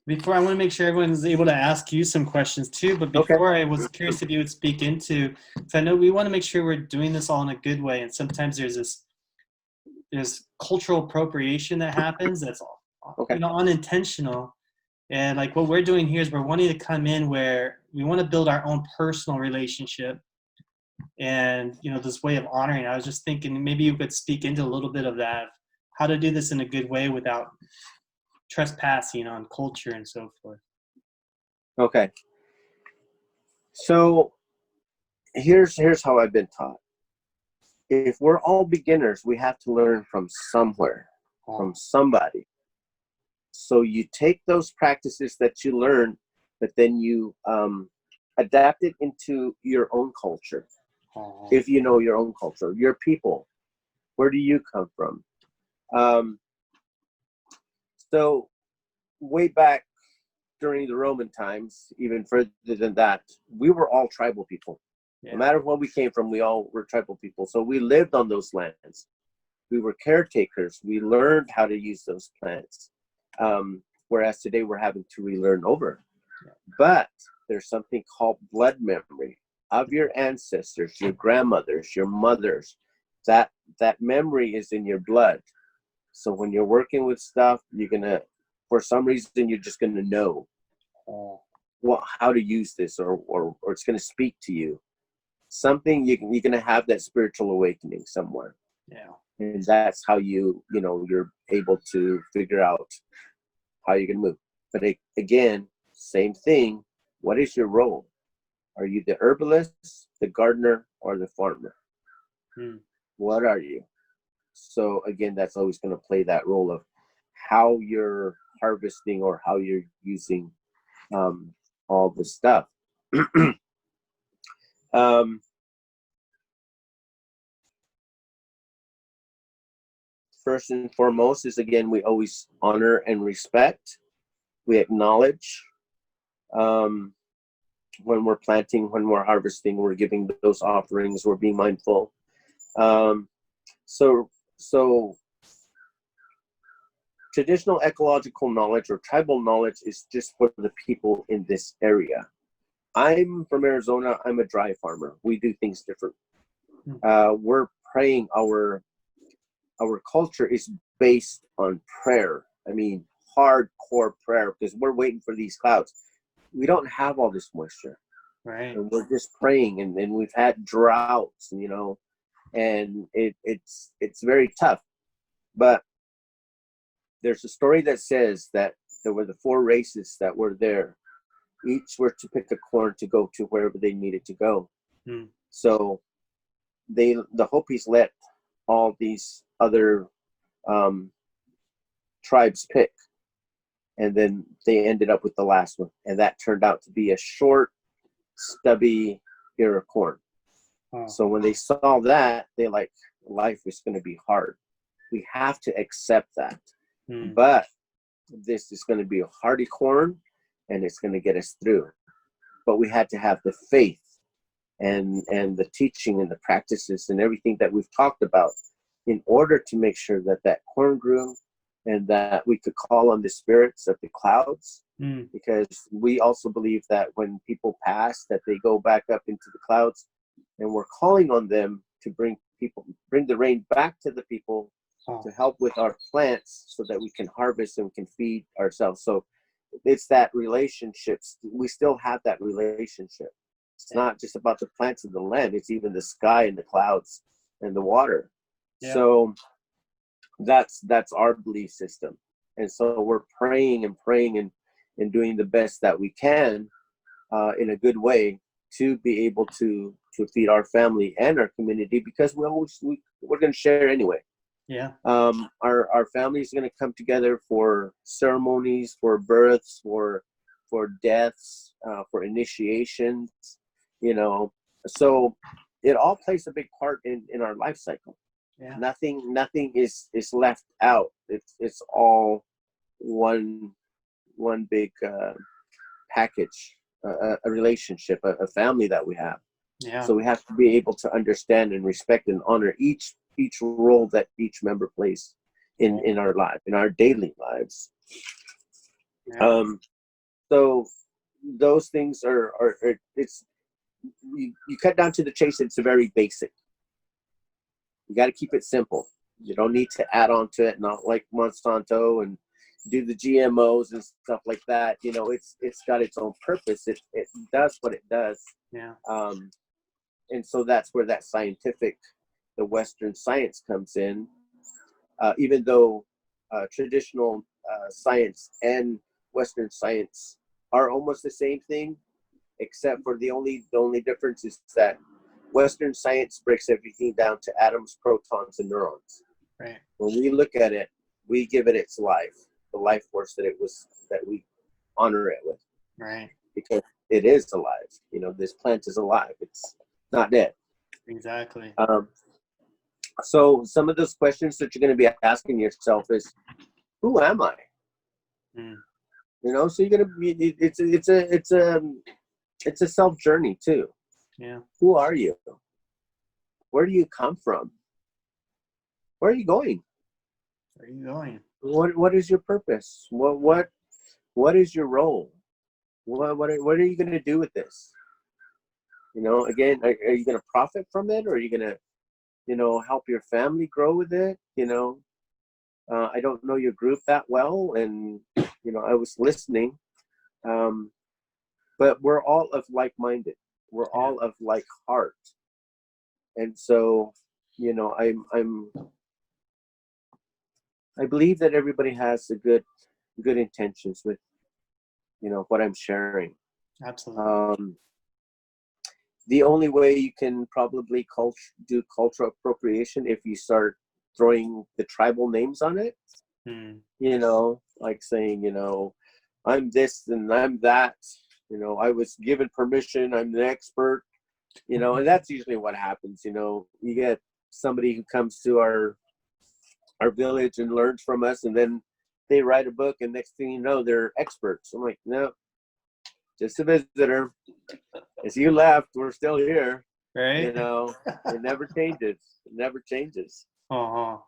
Before, I want to make sure everyone's able to ask you some questions too, but before, I was curious if you would speak into, because I know we want to make sure we're doing this all in a good way, and sometimes there's cultural appropriation that happens that's unintentional. And what we're doing here is we're wanting to come in where we want to build our own personal relationship and this way of honoring. I was just thinking maybe you could speak into a little bit of that, how to do this in a good way without trespassing on culture and so forth. Okay. So here's how I've been taught. If we're all beginners, we have to learn from somewhere, from somebody. So you take those practices that you learn, but then you adapt it into your own culture. If you know your own culture, your people, where do you come from? So way back during the Roman times, even further than that, we were all tribal people. Yeah. No matter where we came from, we all were tribal people. So we lived on those lands. We were caretakers. We learned how to use those plants. Whereas today we're having to relearn over. But there's something called blood memory of your ancestors, your grandmothers, your mothers, that memory is in your blood. So when you're working with stuff, you're gonna, for some reason, you're just gonna know how to use this, or it's gonna speak to you. Something you're gonna have that spiritual awakening somewhere. Yeah. And that's how you're able to figure out how you're gonna move. But again, same thing. What is your role? Are you the herbalist, the gardener, or the farmer? What are you? So again, that's always going to play that role of how you're harvesting or how you're using all the stuff. First and foremost is, again, we always honor and respect. We acknowledge when we're planting, when we're harvesting, we're giving those offerings, we're being mindful. So traditional ecological knowledge or tribal knowledge is just for the people in this area. I'm from Arizona. I'm a dry farmer. We do things different. We're praying. Our culture is based on prayer. I mean, hardcore prayer, because we're waiting for these clouds. We don't have all this moisture. Right. And we're just praying, and we've had droughts, and it's very tough. But there's a story that says that there were the 4 races that were there. Each were to pick a corn to go to wherever they needed to go. So the Hopis let all these other tribes pick, and then they ended up with the last one, and that turned out to be a short, stubby ear of corn. So when they saw that, they like, life is going to be hard. We have to accept that. But this is going to be a hardy corn, and it's going to get us through. But we had to have the faith and the teaching and the practices and everything that we've talked about in order to make sure that corn grew, and that we could call on the spirits of the clouds. Because we also believe that when people pass, that they go back up into the clouds, and we're calling on them to bring the rain back to the people, to help with our plants, so that we can harvest and we can feed ourselves. So it's that relationship. We still have that relationship. It's not just about the plants and the land. It's even the sky and the clouds and the water. Yeah. So that's our belief system. And so we're praying and doing the best that we can in a good way to be able to feed our family and our community, because we're going to share anyway. Yeah. Our family is going to come together for ceremonies, for births, for deaths, for initiations, so it all plays a big part in our life cycle. Yeah. Nothing is left out. It's all one big package, a relationship, a family that we have. Yeah. So we have to be able to understand and respect and honor each role that each member plays in our life, in our daily lives. Yeah. So those things are it's you cut down to the chase. It's very basic. You got to keep it simple. You don't need to add on to it, not like Monsanto and do the GMOs and stuff like that. It's got its own purpose. It does what it does. Yeah. And so that's where that the Western science comes in. Even though traditional science and Western science are almost the same thing, except for the only difference is that Western science breaks everything down to atoms, protons, and neurons. Right. When we look at it, we give it its life, the life force that we honor it with. Right. Because it is alive. This plant is alive. It's not dead. Exactly. So some of those questions that you're going to be asking yourself is, who am I? So you're going to be, it's a self journey too. Yeah. Who are you? Where do you come from? Where are you going? Where are you going? What is your purpose? What is your role? What are you going to do with this? Again, are you going to profit from it, or are you going to help your family grow with it. I don't know your group that well, and I was listening, but we're all of like-minded. We're all of like heart, and so I believe that everybody has a good intentions with what I'm sharing. Absolutely. The only way you can probably do cultural appropriation if you start throwing the tribal names on it. Like saying, I'm this and I'm that. I was given permission. I'm the expert. And that's usually what happens. You get somebody who comes to our village and learns from us, and then they write a book, and next thing you know, they're experts. I'm like, no, just a visitor. As you left, we're still here. Right. It never changes. It never changes. Uh-huh.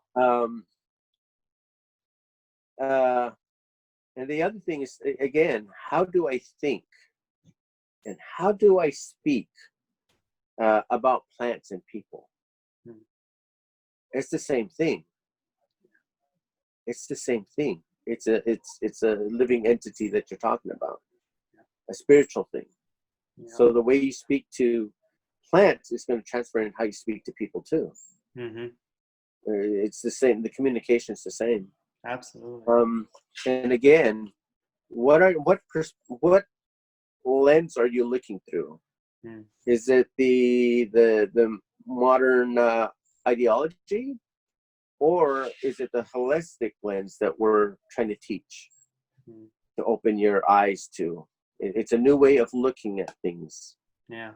And the other thing is, again, how do I think and how do I speak about plants and people? It's the same thing. It's the same thing. It's a living entity that you're talking about, a spiritual thing. Yeah. So the way you speak to plants is going to transfer in how you speak to people too. Mm-hmm. It's the same. The communication is the same. Absolutely. And again, what lens are you looking through? Is it the modern ideology, or is it the holistic lens that we're trying to teach to open your eyes to? It's a new way of looking at things. Yeah.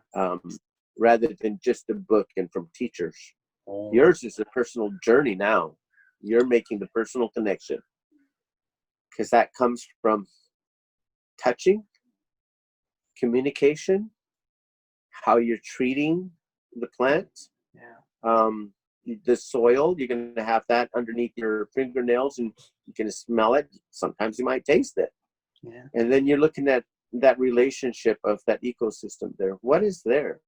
Rather than just a book and from teachers. Oh. Yours is a personal journey now. You're making the personal connection, because that comes from touching, communication, how you're treating the plant. Yeah. The soil, you're going to have that underneath your fingernails, and you can smell it. Sometimes you might taste it. Yeah. And then you're looking at that relationship of that ecosystem there. What is there?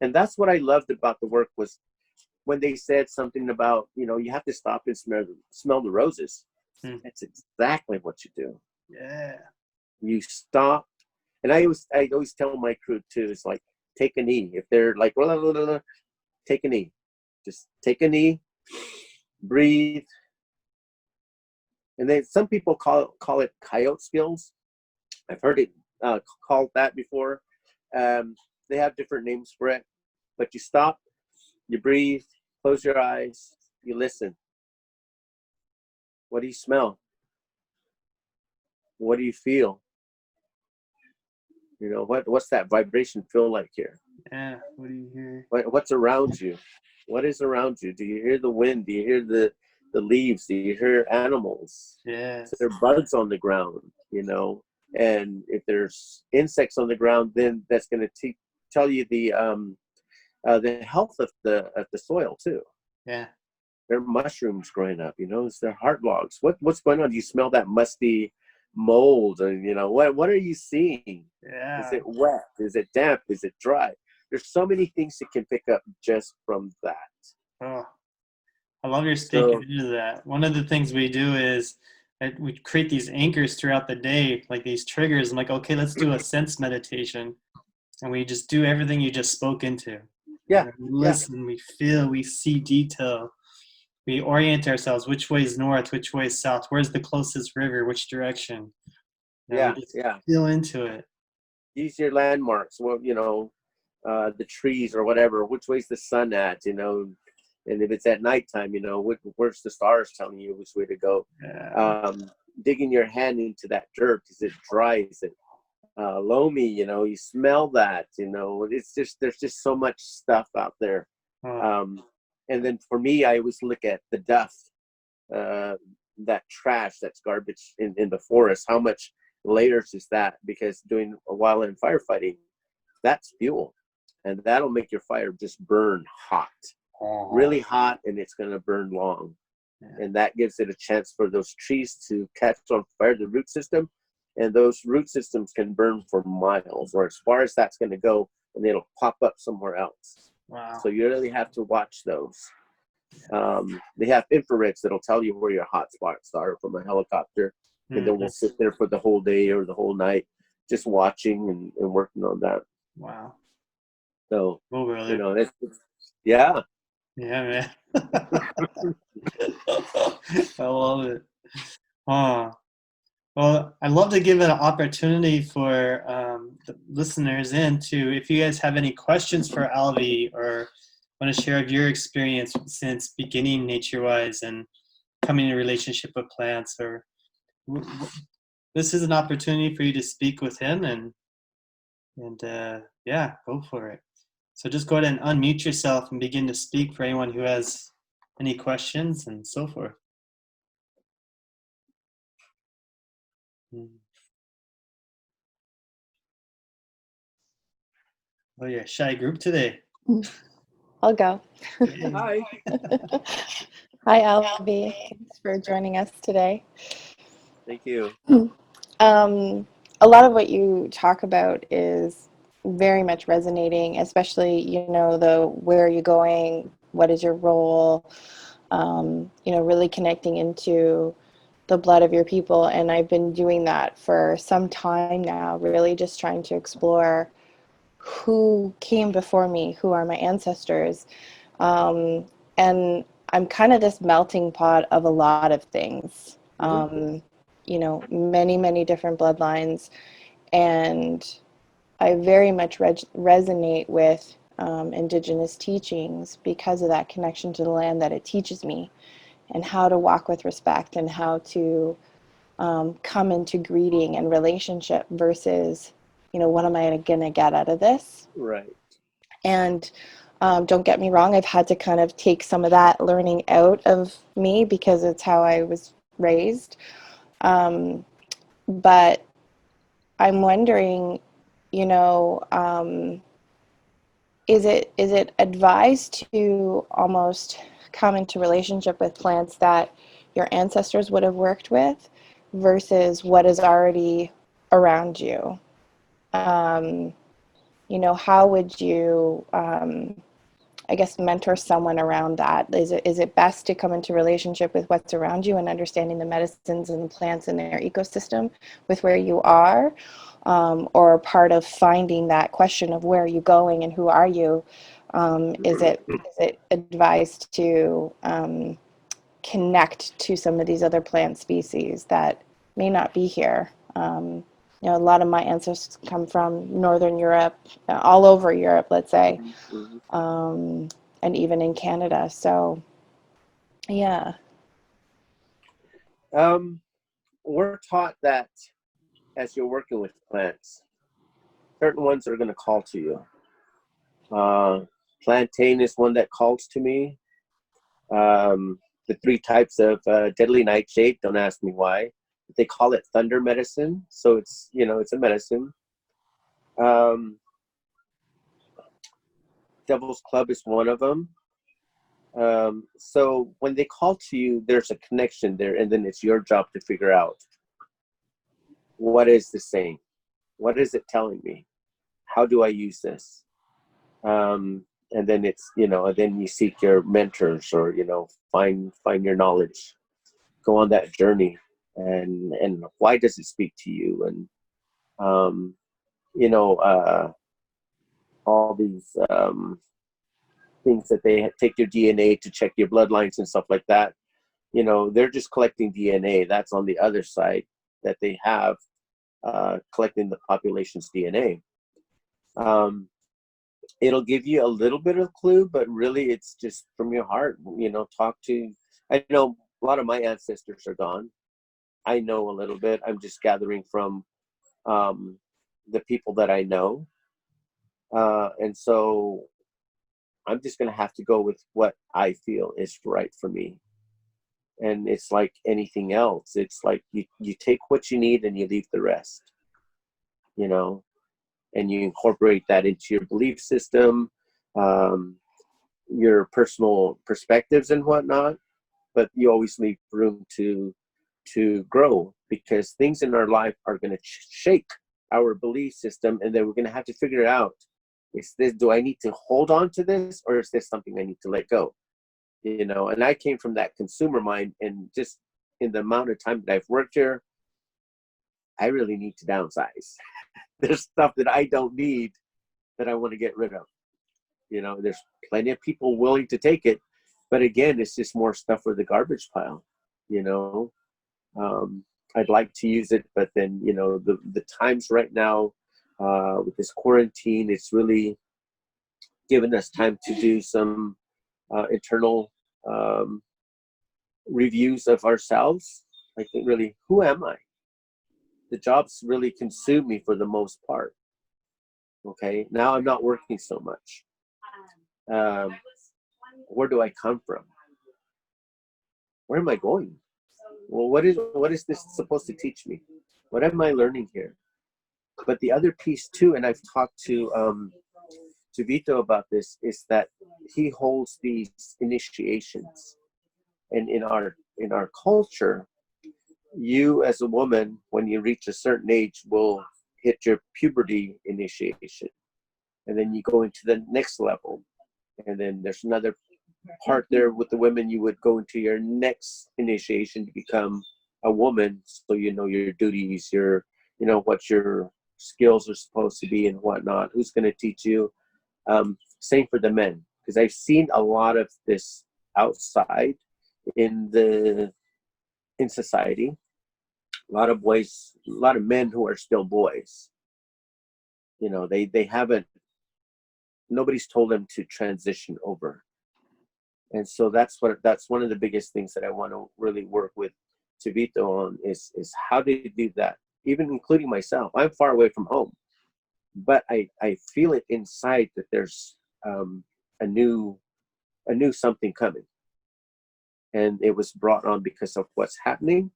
And that's what I loved about the work, was when they said something about, you have to stop and smell the roses. That's exactly what you do. Yeah. You stop. And I always tell my crew too, it's like, take a knee. If they're like, blah, blah, blah, blah, take a knee. Just take a knee, breathe. And then some people call it coyote skills. I've heard it called that before. They have different names for it. But you stop, you breathe, close your eyes, you listen. What do you smell? What do you feel? What's that vibration feel like here? Yeah, what do you hear? What's around you? What is around you? Do you hear the wind? Do you hear the leaves? Do you hear animals? Yes. So there are bugs on the ground, and if there's insects on the ground, then that's going to tell you the health of the soil too. Yeah. There are mushrooms growing up, is there heart logs? What's going on? Do you smell that musty mold? And what are you seeing? Yeah. Is it wet? Is it damp? Is it dry? There's so many things you can pick up just from that. Oh, I love your speaking into that. One of the things we do is we create these anchors throughout the day, like these triggers. I'm like, okay, let's do a sense meditation. And we just do everything you just spoke into. Yeah. We listen, we feel, we see detail. We orient ourselves. Which way is north? Which way is south? Where's the closest river? Which direction? We just feel into it. Use your landmarks. Well, the trees or whatever. Which way's the sun at? And if it's at nighttime, where's the stars telling you which way to go? Yeah. Digging your hand into that dirt. Is it dry? Is it loamy? You smell that. It's just, there's just so much stuff out there. And then for me, I always look at the dust, that trash, that's garbage in the forest. How much layers is that? Because doing a wildland firefighting, that's fuel, and that'll make your fire just burn hot, really hot, and it's going to burn long. Yeah. And that gives it a chance for those trees to catch on fire, the root system, and those root systems can burn for miles, or as far as that's going to go, and it'll pop up somewhere else. Wow. So you really have to watch those. They have infrareds that'll tell you where your hot spots are from a helicopter, and then we'll sit there for the whole day or the whole night just watching and working on that. Wow. So, Cool, brother. Yeah. Yeah, man. I love it. Well, I'd love to give an opportunity for the listeners if you guys have any questions for Alvey or want to share of your experience since beginning NatureWise and coming in relationship with plants, or this is an opportunity for you to speak with him and yeah, go for it. So just go ahead and unmute yourself and begin to speak for anyone who has any questions and so forth. Oh, you're a shy group today. I'll go. Hi. Hi, Alvey. Thanks for joining us today. Thank you. A lot of what you talk about is very much resonating, especially, where are you going? What is your role? Really connecting into the blood of your people. And I've been doing that for some time now, really just trying to explore who came before me, who are my ancestors. And I'm kind of this melting pot of a lot of things, many, many different bloodlines. And I very much resonate with Indigenous teachings because of that connection to the land that it teaches me, and how to walk with respect, and how to come into greeting and relationship versus, what am I going to get out of this? Right. And don't get me wrong, I've had to kind of take some of that learning out of me because it's how I was raised. But I'm wondering, is it advised to almost come into relationship with plants that your ancestors would have worked with versus what is already around you? How would you, I guess, mentor someone around that? Is it best to come into relationship with what's around you and understanding the medicines and plants in their ecosystem with where you are? Or part of finding that question of where are you going and who are you? Is it advised to connect to some of these other plant species that may not be here? A lot of my ancestors come from Northern Europe, all over Europe, let's say, and even in Canada. So, yeah. We're taught that as you're working with plants, certain ones are going to call to you. Plantain is one that calls to me. The 3 types of deadly nightshade, don't ask me why. They call it thunder medicine, so it's a medicine. Devil's Club is one of them. So when they call to you, there's a connection there, and then it's your job to figure out, what is this saying? What is it telling me? How do I use this? And then it's, then you seek your mentors, or find your knowledge, go on that journey, and why does it speak to you? And all these things that they take your DNA to check your bloodlines and stuff like that. They're just collecting DNA. That's on the other side that they have, collecting the population's DNA. It'll give you a little bit of clue, but really it's just from your heart. I know a lot of my ancestors are gone. I know a little bit. I'm just gathering from the people that I know. And so I'm just going to have to go with what I feel is right for me. And it's like anything else. It's like you take what you need and you leave the rest, and you incorporate that into your belief system, your personal perspectives and whatnot. But you always leave room to grow, because things in our life are going to shake our belief system, and then we're going to have to figure out, do I need to hold on to this, or is this something I need to let go? you know, and I came from that consumer mind, and just in the amount of time that I've worked here, I really need to downsize. There's stuff that I don't need that I want to get rid of. You know, there's plenty of people willing to take it, but again, it's just more stuff for the garbage pile, you know. I'd like to use it, but then, you know, the times right now with this quarantine, it's really given us time to do some internal reviews of ourselves. Like, really, who am I? The jobs really consume me for the most part. Okay, now I'm not working so much. Where do I come from? Where am I going? Well, what is this supposed to teach me? What am I learning here? But the other piece too, and I've talked to Vito about this, is that he holds these initiations, and in our culture, you as a woman, when you reach a certain age, will hit your puberty initiation, and then you go into the next level, and then there's another part there with the women. You would go into your next initiation to become a woman, so you know your duties, your, you know, what your skills are supposed to be and whatnot, who's going to teach you. Same for the men, because I've seen a lot of this outside in society. A lot of boys, a lot of men who are still boys. You know, they haven't, nobody's told them to transition over. And so that's one of the biggest things that I want to really work with Vito on, is how to do that, even including myself. I'm far away from home, but I feel it inside that there's a new something coming, and it was brought on because of what's happening.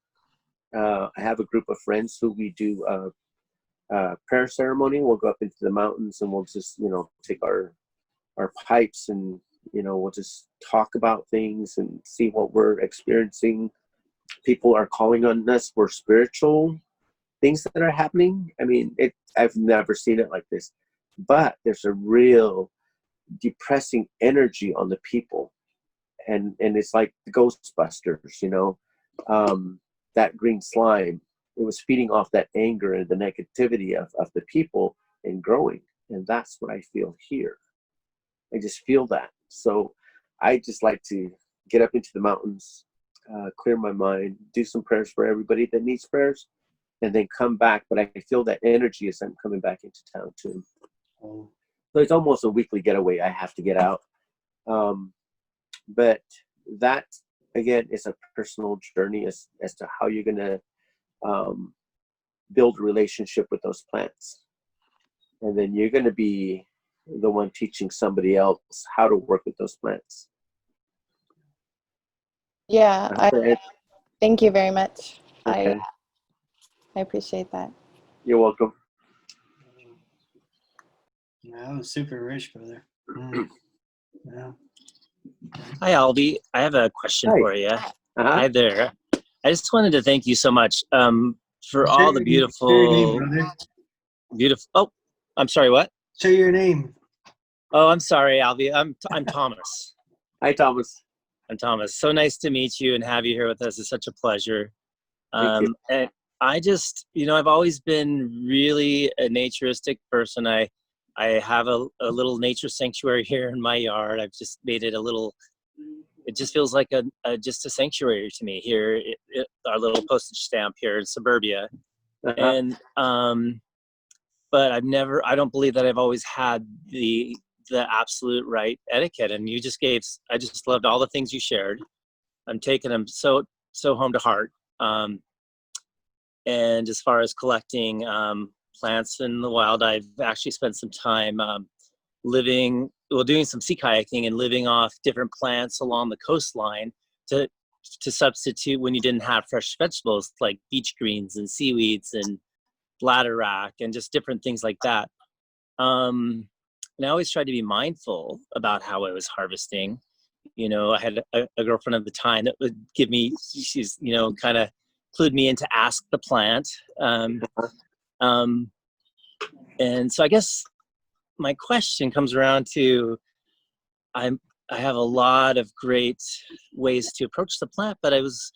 I have a group of friends who we do prayer ceremony. We'll go up into the mountains and we'll just, you know, take our pipes, and, you know, we'll just talk about things and see what we're experiencing. People are calling on us for spiritual things that are happening. I mean, I've never seen it like this, but there's a real depressing energy on the people, and it's like the Ghostbusters, you know, that green slime. It was feeding off that anger and the negativity of the people and growing, and that's what I feel here. I just feel that. So I just like to get up into the mountains, clear my mind, do some prayers for everybody that needs prayers, and then come back. But I feel that energy as I'm coming back into town too. So it's almost a weekly getaway. I have to get out. But that, again, is a personal journey as to how you're going to build a relationship with those plants. And then you're going to be the one teaching somebody else how to work with those plants. Yeah, thank you very much. Okay. I appreciate that. You're welcome. That was super rich, brother. Yeah. Hi, Alvey. I have a question Hi. for you. Uh-huh. Hi there. I just wanted to thank you so much for all the Share beautiful, your name, brother. beautiful. Oh, I'm sorry. What? Share your name. Oh, I'm sorry, Alvey. I'm Thomas. Hi, Thomas. I'm Thomas. So nice to meet you and have you here with us. It's such a pleasure. Thank you. And I just, you know, I've always been really a naturistic person. I have a little nature sanctuary here in my yard. I've just made it a little, it just feels like just a sanctuary to me here, our little postage stamp here in suburbia. Uh-huh. And, but I don't believe that I've always had the absolute right etiquette. And I just loved all the things you shared. I'm taking them so home to heart. And as far as collecting plants in the wild, I've actually spent some time doing some sea kayaking and living off different plants along the coastline to substitute when you didn't have fresh vegetables like beach greens and seaweeds and bladderwrack and just different things like that. And I always tried to be mindful about how I was harvesting. You know, I had a girlfriend at the time that would give me, she's, you know, kind of clued me into Ask the Plant. And so I guess my question comes around to, I have a lot of great ways to approach the plant, but I was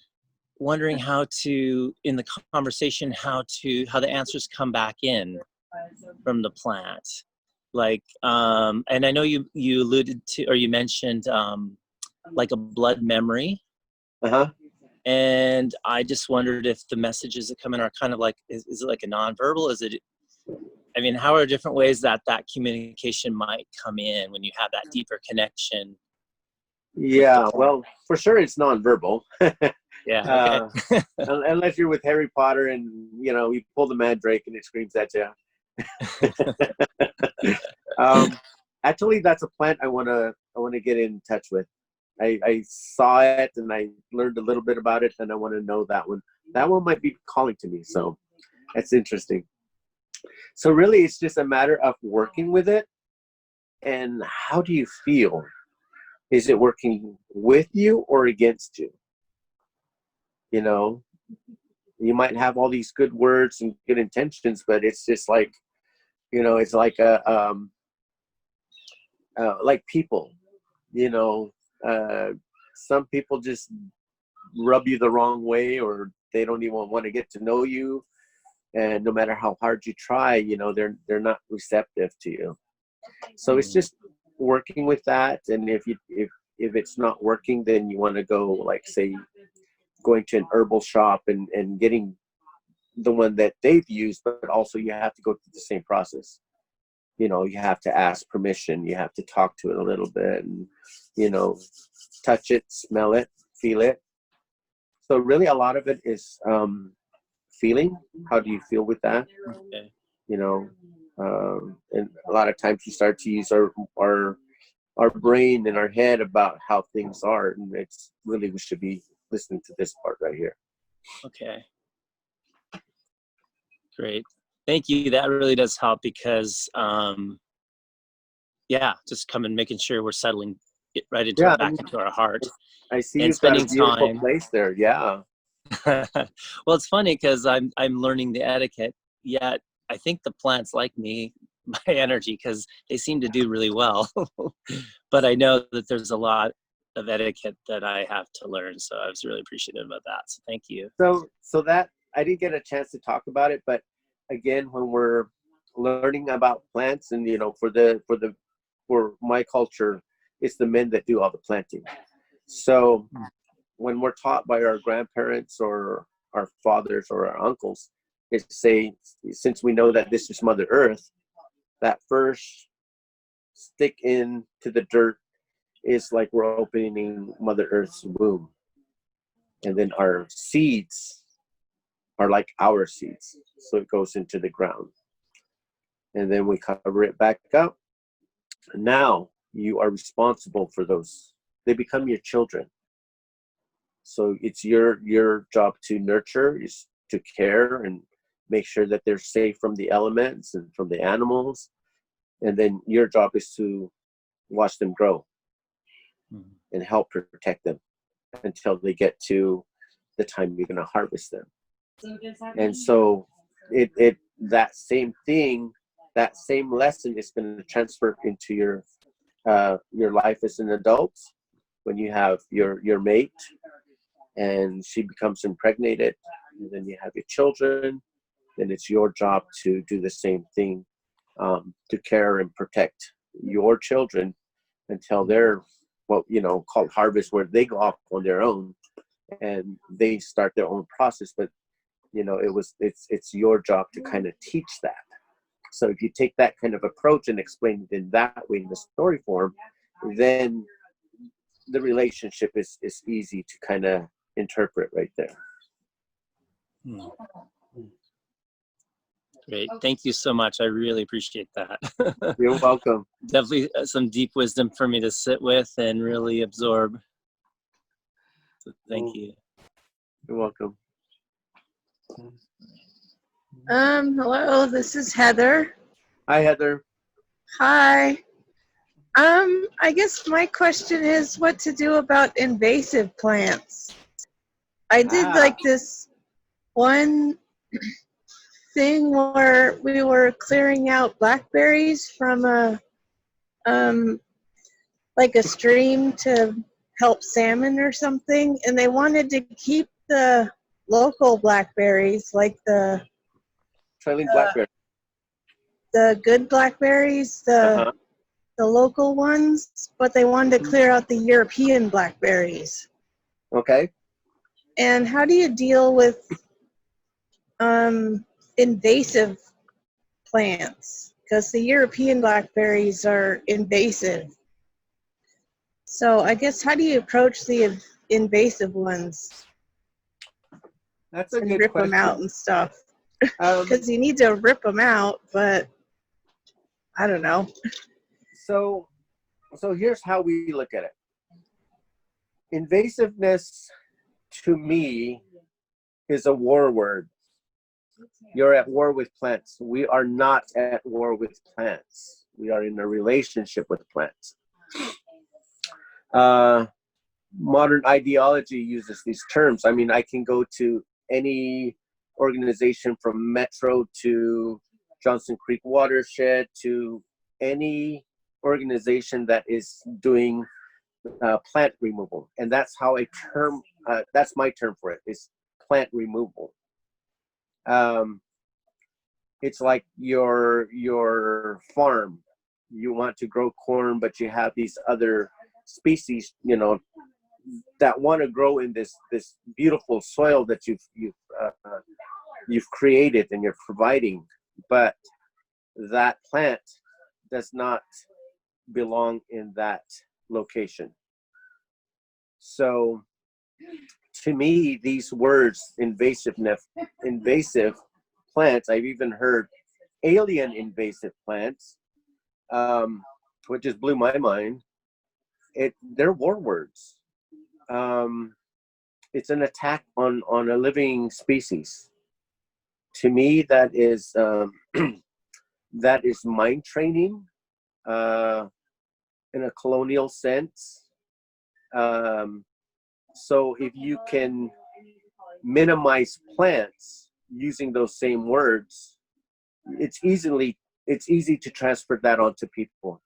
wondering how to, in the conversation, how the answers come back in from the plant. Like, and I know you alluded to, or you mentioned, like a blood memory. Uh-huh. And I just wondered if the messages that come in are kind of like, is it like a nonverbal? Is it, I mean, how are different ways that communication might come in when you have that deeper connection? Yeah, well, for sure it's nonverbal. Yeah, okay. Unless you're with Harry Potter and, you know, you pull the mandrake and it screams at you. Actually, that's a plant I wanna get in touch with. I saw it and I learned a little bit about it, and I want to know that one. That one might be calling to me, so that's interesting. So really, it's just a matter of working with it, and how do you feel? Is it working with you or against you? You know, you might have all these good words and good intentions, but it's just like, you know, it's like like people, you know, some people just rub you the wrong way, or they don't even want to get to know you. And no matter how hard you try, you know, they're not receptive to you. So it's just working with that. And if it's not working, then you want to go, like, say, going to an herbal shop and getting the one that they've used, but also you have to go through the same process. You know, you have to ask permission, you have to talk to it a little bit, and, you know, touch it, smell it, feel it. So really a lot of it is feeling. How do you feel with that? Okay. You know, and a lot of times we start to use our brain and our head about how things are, and it's really, we should be listening to this part right here. Okay. Great. Thank you. That really does help because, yeah, just making sure we're settling it right into back into our heart. I see and you've got spending a beautiful time. place there. Yeah. Well, it's funny because I'm learning the etiquette, yet I think the plants like me, my energy, because they seem to do really well. But I know that there's a lot of etiquette that I have to learn, so I was really appreciative of that. So thank you. So that I didn't get a chance to talk about it, but again, when we're learning about plants, and, you know, for my culture, it's the men that do all the planting. So when we're taught by our grandparents or our fathers or our uncles, it's say, since we know that this is Mother Earth, that first stick into the dirt is like we're opening Mother Earth's womb. And then our seeds are like our seeds. So it goes into the ground. And then we cover it back up. Now you are responsible for those. They become your children. So it's your job to nurture, is to care and make sure that they're safe from the elements and from the animals. And then your job is to watch them grow and help protect them until they get to the time you're going to harvest them. And so it that same thing, that same lesson is going to transfer into your life as an adult. When you have your mate and she becomes impregnated, and then you have your children, then it's your job to do the same thing, to care and protect your children until they're, what, you know, called harvest, where they go off on their own and they start their own process. But, you know, it's your job to kind of teach that. So if you take that kind of approach and explain it in that way, in the story form, then the relationship is easy to kind of interpret right there. Great. Thank you so much. I really appreciate that. You're welcome. Definitely some deep wisdom for me to sit with and really absorb. So thank you. You're welcome. Hello, this is Heather. Hi, Heather. Hi. I guess my question is what to do about invasive plants. I did like this one thing where we were clearing out blackberries from a like a stream to help salmon or something, and they wanted to keep the local blackberries, like Trailing blackberry. the good blackberries, the local ones, but they wanted to clear out the European blackberries. Okay. And how do you deal with invasive plants? Because the European blackberries are invasive. So I guess how do you approach the invasive ones That's a and good rip question. them out and stuff? Because you need to rip them out, but I don't know. So here's how we look at it. Invasiveness, to me, is a war word. You're at war with plants. We are not at war with plants. We are in a relationship with plants. Modern ideology uses these terms. I mean, I can go to any organization from Metro to Johnson Creek Watershed to any organization that is doing plant removal, and that's how I term. That's my term for it. Is plant removal. It's like your farm. You want to grow corn, but you have these other species, you know, that want to grow in this beautiful soil that you've created and you're providing, but that plant does not belong in that location. So to me, these words, invasive plants, I've even heard alien invasive plants, which just blew my mind. They're war words. It's an attack on a living species. To me, that is that is mind training in a colonial sense. So if you can minimize plants using those same words, it's easy to transfer that onto people.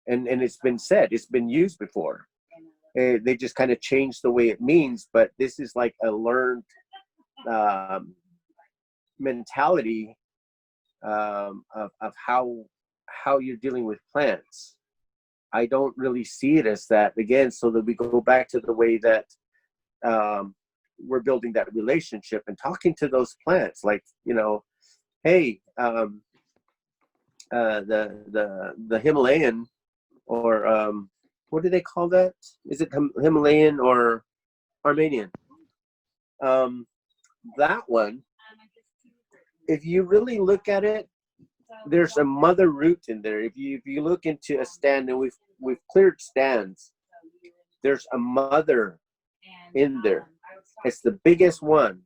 And it's been said, it's been used before. They just kind of changed the way it means, but this is like a learned mentality of how you're dealing with plants. I don't really see it as that, again, so that we go back to the way that we're building that relationship and talking to those plants, like, you know, hey, the Himalayan, or what do they call that? Is it Himalayan or Armenian? That one, if you really look at it, there's a mother root in there. If you look into a stand, and we've cleared stands, there's a mother in there. It's the biggest one,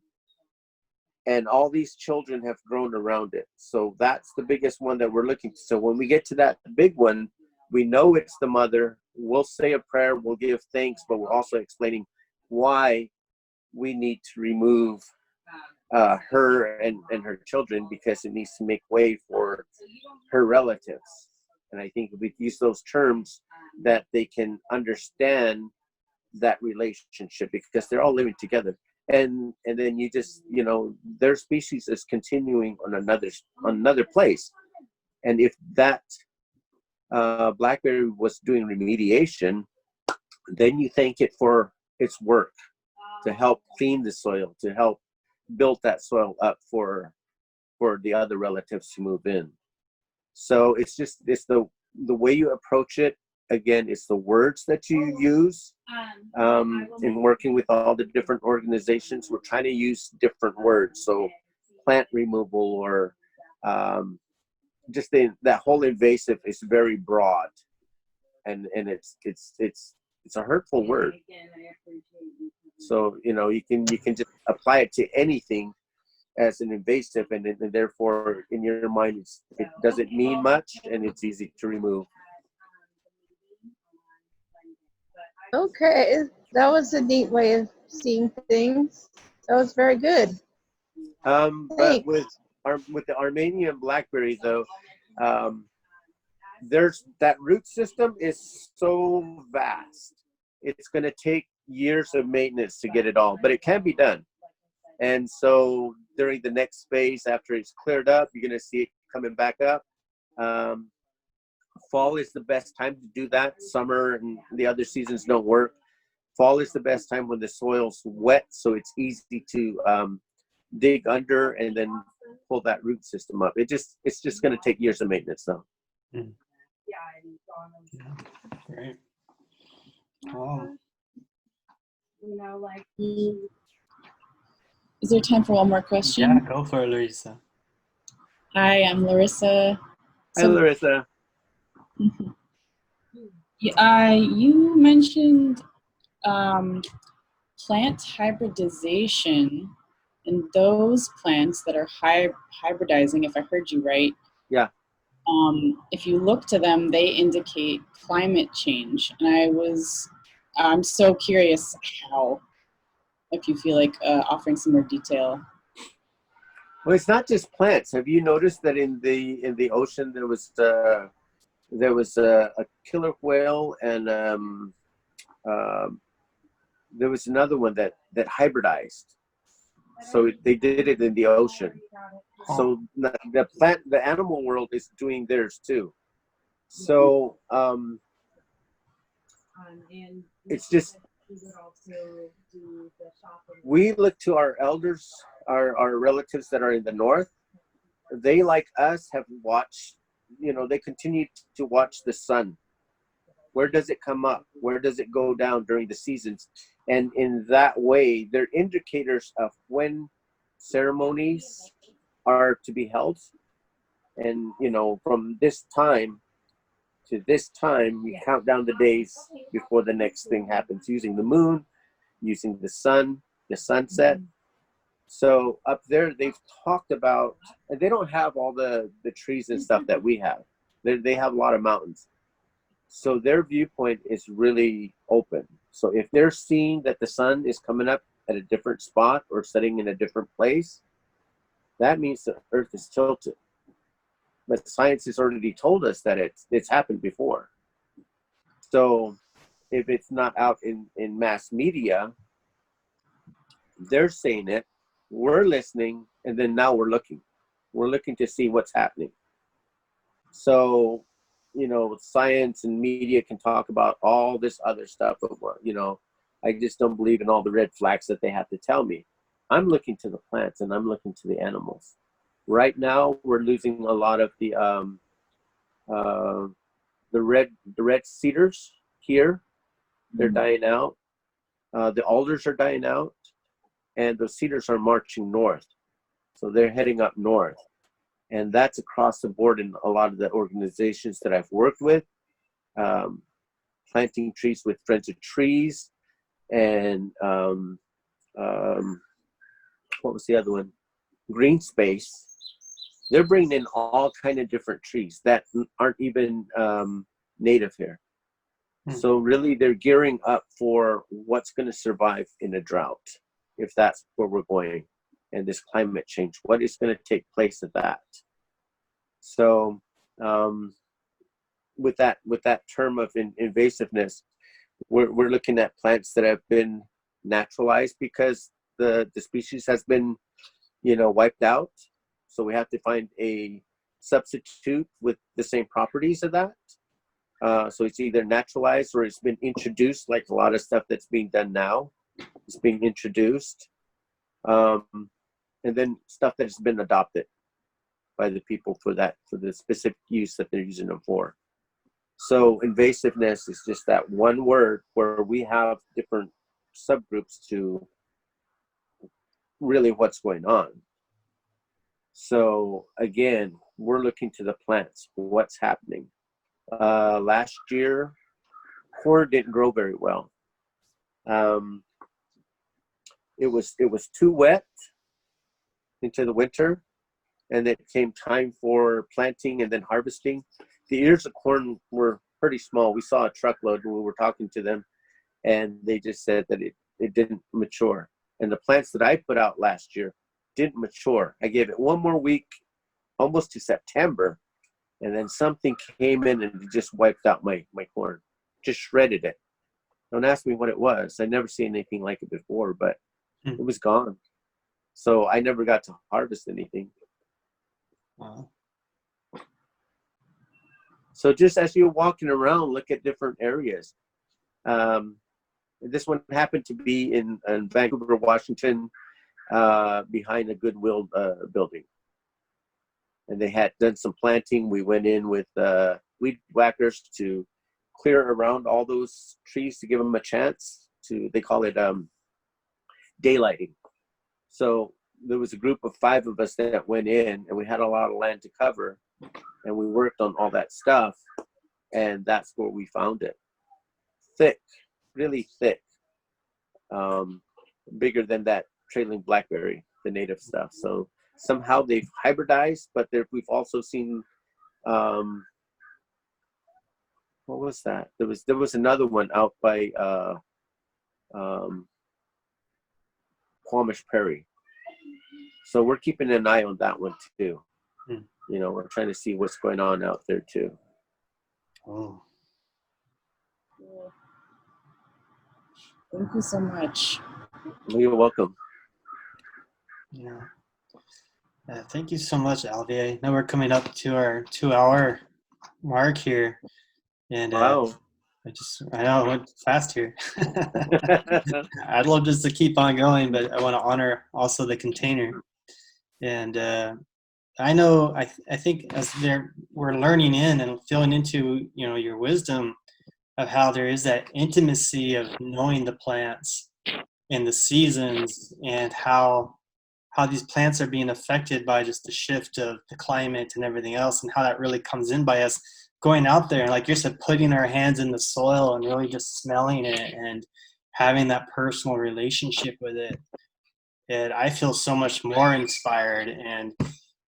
and all these children have grown around it. So that's the biggest one that we're looking to. So when we get to that big one, we know it's the mother. We'll say a prayer, we'll give thanks, but we're also explaining why we need to remove her and her children, because it needs to make way for her relatives. And I think if we use those terms, that they can understand that relationship, because they're all living together. And then you just, you know, their species is continuing on another place. And if that blackberry was doing remediation, then you thank it for its work to help clean the soil, to help build that soil up for the other relatives to move in. So it's the way you approach it. Again, it's the words that you use. In working with all the different organizations, we're trying to use different words. So plant removal, or just that whole invasive is very broad, and it's a hurtful word. So, you know, you can just apply it to anything as an invasive, and therefore in your mind it doesn't mean much, and it's easy to remove. Okay, that was a neat way of seeing things. That was very good. But with the Armenian blackberry, though, that root system is so vast. It's going to take years of maintenance to get it all, but it can be done. And so during the next phase, after it's cleared up, you're going to see it coming back up. Fall is the best time to do that. Summer and the other seasons don't work. Fall is the best time when the soil's wet, so it's easy to dig under and then pull that root system up. It's just going to take years of maintenance, though. Mm. Yeah, great. Wow. Is there time for one more question? Yeah, go for it, Larissa. Hi, I'm Larissa. Hi, Larissa. You mentioned plant hybridization, and those plants that are hybridizing, if I heard you right. Yeah. If you look to them, they indicate climate change. And I'm so curious how, if you feel like offering some more detail. Well, it's not just plants. Have you noticed that in the ocean there was a killer whale, and there was another one that hybridized. So they did it in the ocean. So the animal world is doing theirs too. So it's just, we look to our elders, our relatives that are in the north. They, like us, have watched, they continue to watch the sun. Where does it come up? Where does it go down during the seasons? And in that way, they're indicators of when ceremonies are to be held. And, from this time to this time, we count down the days before the next thing happens, using the moon, using the sun, the sunset. So up there, they've talked about, and they don't have all the trees and stuff that we have. They have a lot of mountains. So their viewpoint is really open. So if they're seeing that the sun is coming up at a different spot or setting in a different place, that means the earth is tilted. But science has already told us that it's happened before. So if it's not out in mass media, they're saying it, we're listening, and then now we're looking. We're looking to see what's happening. So, science and media can talk about all this other stuff, but, I just don't believe in all the red flags that they have to tell me. I'm looking to the plants and I'm looking to the animals. Right now, we're losing a lot of the red cedars here. They're dying out. The alders are dying out, and the cedars are marching north. So they're heading up north. And that's across the board in a lot of the organizations that I've worked with. Planting trees with Friends of Trees, and what was the other one? Green Space. They're bringing in all kind of different trees that aren't even native here. So really, they're gearing up for what's going to survive in a drought, if that's where we're going, and this climate change. What is going to take place of that? So, with that term of invasiveness, we're looking at plants that have been naturalized because the species has been, wiped out. So we have to find a substitute with the same properties of that. So it's either naturalized or it's been introduced, like a lot of stuff that's being done now. It's being introduced. And then stuff that has been adopted by the people for the specific use that they're using them for. So invasiveness is just that one word where we have different subgroups to really what's going on. So again, we're looking to the plants, what's happening. Last year, corn didn't grow very well. It was too wet into the winter, and it came time for planting and then harvesting. The ears of corn were pretty small. We saw a truckload when we were talking to them, and they just said that it didn't mature. And the plants that I put out last year didn't mature. I gave it one more week, almost to September, And then something came in and just wiped out my corn, just shredded it. Don't ask me what it was. I'd never seen anything like it before, but it was gone. So I never got to harvest anything. Wow. So just as you're walking around, look at different areas. This one happened to be in Vancouver, Washington, behind a Goodwill building. And they had done some planting. We went in with weed whackers to clear around all those trees to give them a chance to, they call it daylighting. So there was a group of 5 of us that went in, and we had a lot of land to cover, and we worked on all that stuff, and that's where we found it. Thick, really thick, bigger than that trailing blackberry, the native stuff. So somehow they've hybridized, but we've also seen, what was that? There was another one out by Quamish Prairie. So we're keeping an eye on that one too. You know, we're trying to see what's going on out there too. Oh. Thank you so much. You're welcome. Yeah. Thank you so much, Alvey. I know we're coming up to our 2-hour mark here, and Wow. I know it went fast here. I'd love just to keep on going, but I want to honor also the container. And I know, I think as we're learning in and filling into, you know, your wisdom of how there is that intimacy of knowing the plants and the seasons, and how these plants are being affected by just the shift of the climate and everything else, and how that really comes in by us going out there, like you said, putting our hands in the soil and really just smelling it and having that personal relationship with it. And I feel so much more inspired. And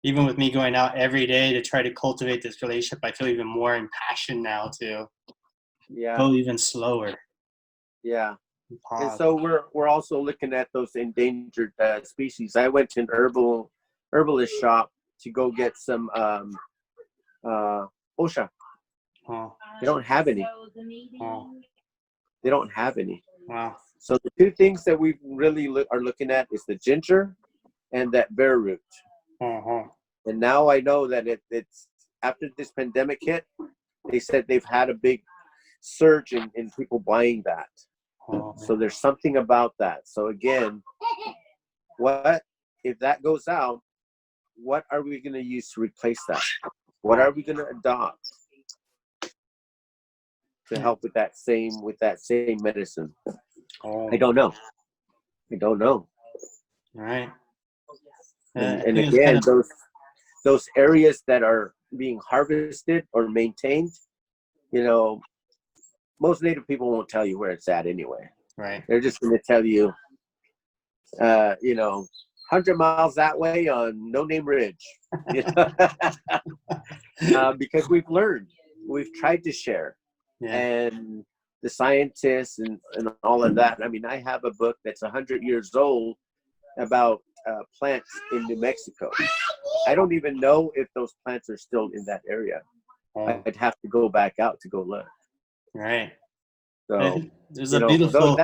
even with me going out every day to try to cultivate this relationship, I feel even more impassioned now to go even slower. Yeah. And Pause. so we're also looking at those endangered species. I went to an herbalist shop to go get some OSHA. Oh, They don't have any. oh, They don't have any. wow. So the 2 things that we really are looking at is the ginger and that bear root. Uh-huh. And now I know that it's after this pandemic hit, they said they've had a big surge in people buying that. Oh, So there's something about that. So again, what if that goes out? What are we going to use to replace that? What are we going to adopt to help with that same medicine? oh. I don't know. All right. And I think it's again, kind of, those areas that are being harvested or maintained, you know, most Native people won't tell you where it's at anyway. right. They're just going to tell you, you know, 100 miles that way on No Name Ridge. You know? Because we've tried to share. Yeah. And the scientists and all of that. I mean, I have a book that's 100 years old about plants in New Mexico. I don't even know if those plants are still in that area. Oh, I'd have to go back out to go look. right. So There's you a know, beautiful.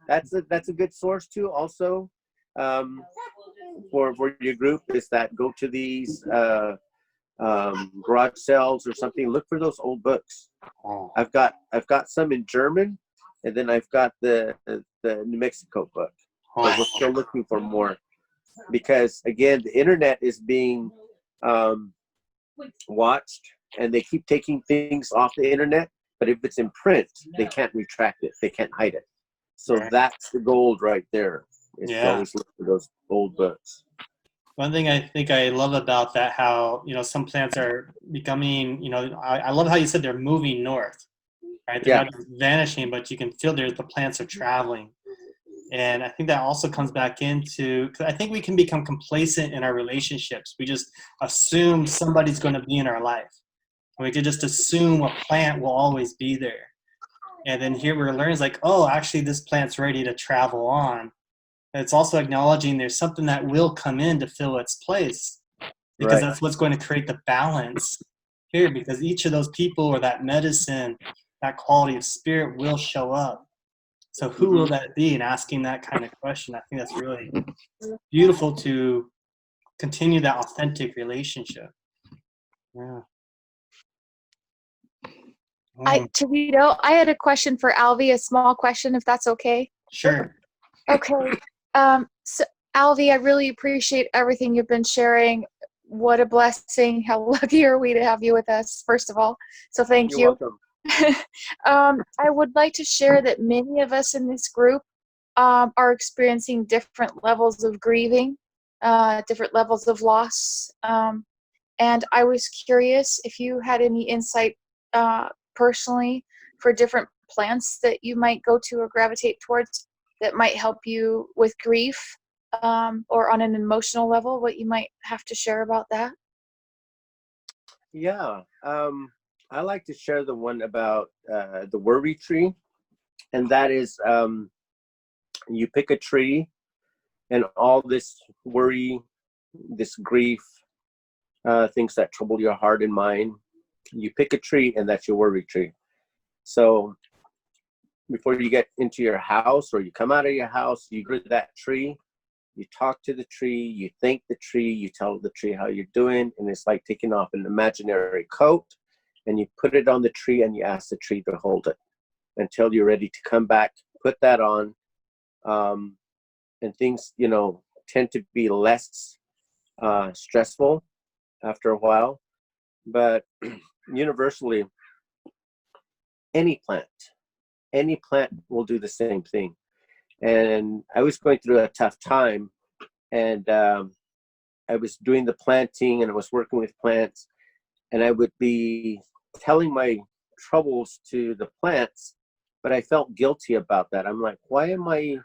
that's a good source too. Also, for your group is that go to these garage sales or something. Look for those old books. Oh, I've got some in German, and then I've got the New Mexico book. But we're still looking for more, because again, the internet is being watched, and they keep taking things off the internet. But if it's in print, they can't retract it. They can't hide it. So right. that's the gold right there. Is to always look for those old books. One thing I think I love about that, how, you know, some plants are becoming, you know, I love how you said they're moving north, right? They're not just vanishing, but you can feel the plants are traveling. And I think that also comes back into, because I think we can become complacent in our relationships. We just assume somebody's going to be in our life. We could just assume a plant will always be there. And then here we're learning, it's like, oh, actually this plant's ready to travel on. And it's also acknowledging there's something that will come in to fill its place, because that's what's going to create the balance here, because each of those people or that medicine, that quality of spirit will show up. So who will that be? And asking that kind of question, I think that's really beautiful to continue that authentic relationship. Yeah. Tavito, I had a question for Alvey, a small question, if that's okay. Sure. Okay. So Alvey, I really appreciate everything you've been sharing. What a blessing. How lucky are we to have you with us, first of all. So thank You're you. welcome. I would like to share that many of us in this group are experiencing different levels of grieving, different levels of loss. And I was curious if you had any insight personally for different plants that you might go to or gravitate towards that might help you with grief, or on an emotional level, what you might have to share about that. Yeah. I like to share the one about the worry tree. And that is, you pick a tree and all this worry, this grief, things that trouble your heart and mind, you pick a tree and that's your worry tree. So before you get into your house or you come out of your house, you go to that tree, you talk to the tree, you thank the tree, you tell the tree how you're doing, and it's like taking off an imaginary coat, and you put it on the tree and you ask the tree to hold it until you're ready to come back, put that on, and things, tend to be less stressful after a while. But universally, any plant will do the same thing. And I was going through a tough time, and I was doing the planting and I was working with plants, and I would be telling my troubles to the plants, but I felt guilty about that. I'm like, why am I,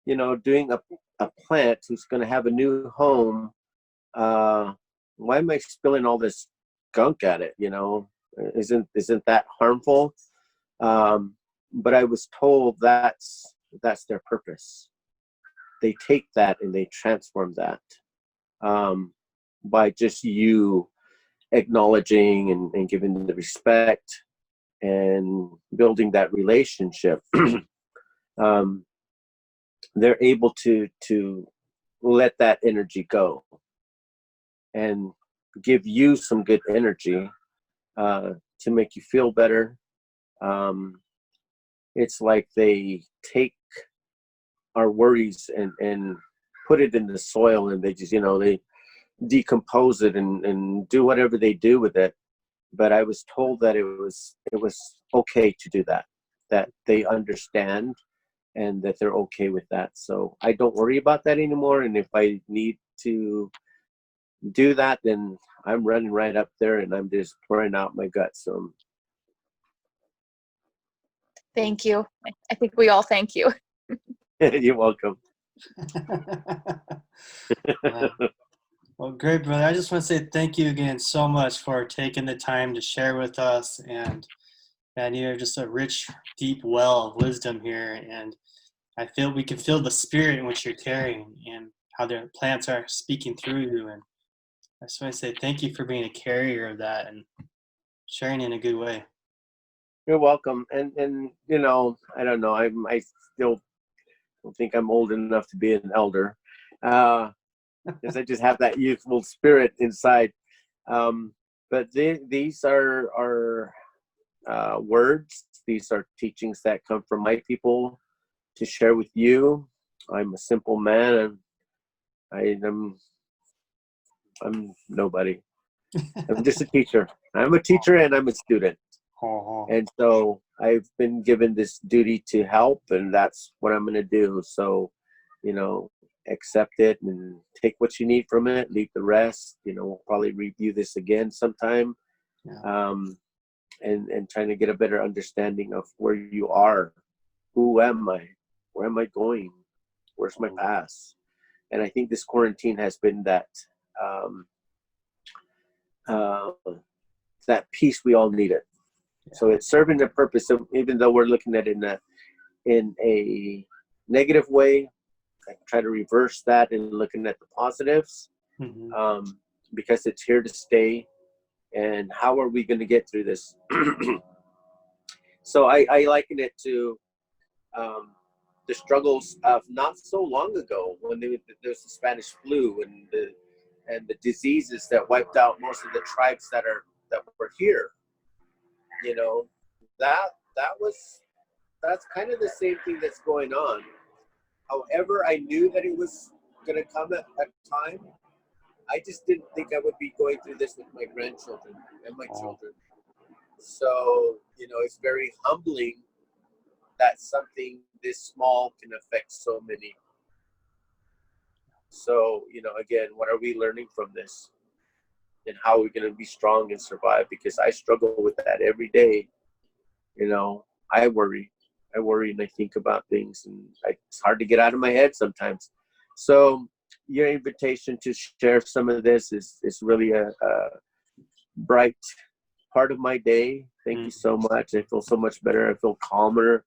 doing a plant who's going to have a new home? Why am I spilling all this gunk at it? Isn't that harmful? But I was told that's their purpose. They take that and they transform that by just you acknowledging and giving them the respect and building that relationship. They're able to let that energy go and give you some good energy to make you feel better. It's like they take our worries and put it in the soil, and they just, they decompose it and do whatever they do with it. But I was told that it was okay to do that they understand and that they're okay with that. So I don't worry about that anymore. And if I need to do that, then I'm running right up there and I'm just pouring out my guts. So Thank you. I think we all thank you. you're welcome. Wow. Well, great, brother. I just want to say thank you again so much for taking the time to share with us. And you're just a rich, deep well of wisdom here. And I feel we can feel the spirit in which you're carrying and how the plants are speaking through you. And I just want to say thank you for being a carrier of that and sharing in a good way. You're welcome. And I don't know. I still don't think I'm old enough to be an elder. Because I just have that youthful spirit inside. But these are words. These are teachings that come from my people to share with you. I'm a simple man, and I'm nobody. I'm just a teacher. I'm a teacher and I'm a student. And so I've been given this duty to help, and that's what I'm going to do. So, accept it and take what you need from it, leave the rest. We'll probably review this again sometime. Yeah. And trying to get a better understanding of where you are. Who am I? Where am I going? Where's my past? And I think this quarantine has been that that peace we all needed. So it's serving the purpose of, even though we're looking at it in a negative way, I try to reverse that and looking at the positives, because it's here to stay. and how are we going to get through this? So I liken it to the struggles of not so long ago when there was the Spanish flu and the diseases that wiped out most of the tribes that were here. You know, that's kind of the same thing that's going on. However, I knew that it was going to come at a time. I just didn't think I would be going through this with my grandchildren and my children. So, you know, it's very humbling that something this small can affect so many. So, you know, again, what are we learning from this? And how are we going to be strong and survive? Because I struggle with that every day. You know, I worry and I think about things, and it's hard to get out of my head sometimes. So your invitation to share some of this is really a bright part of my day. Thank you so much. I feel so much better. I feel calmer.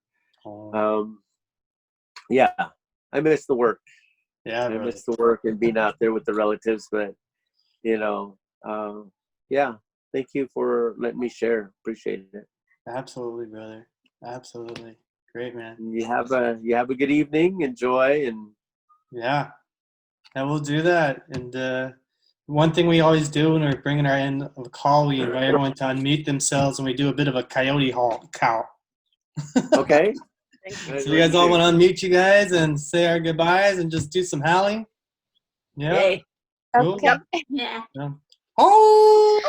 Yeah, I miss the work. Yeah, I miss the work and being out there with the relatives, but you know, yeah, thank you for letting me share. Appreciate it. Absolutely, brother. Absolutely. Great, man. You have a good evening. Enjoy. And yeah, we'll do that. And one thing we always do when we're bringing our end of the call, we invite everyone to unmute themselves, and we do a bit of a coyote count. Okay. So you guys all want to unmute you guys and say our goodbyes and just do some howling? Yeah. Yay. Cool. Okay. Yeah. Oh!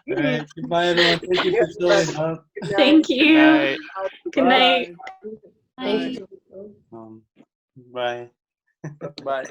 All right. Goodbye, everyone. Thank you for showing up. Thank you. Good night. Bye. Bye. Bye. Bye.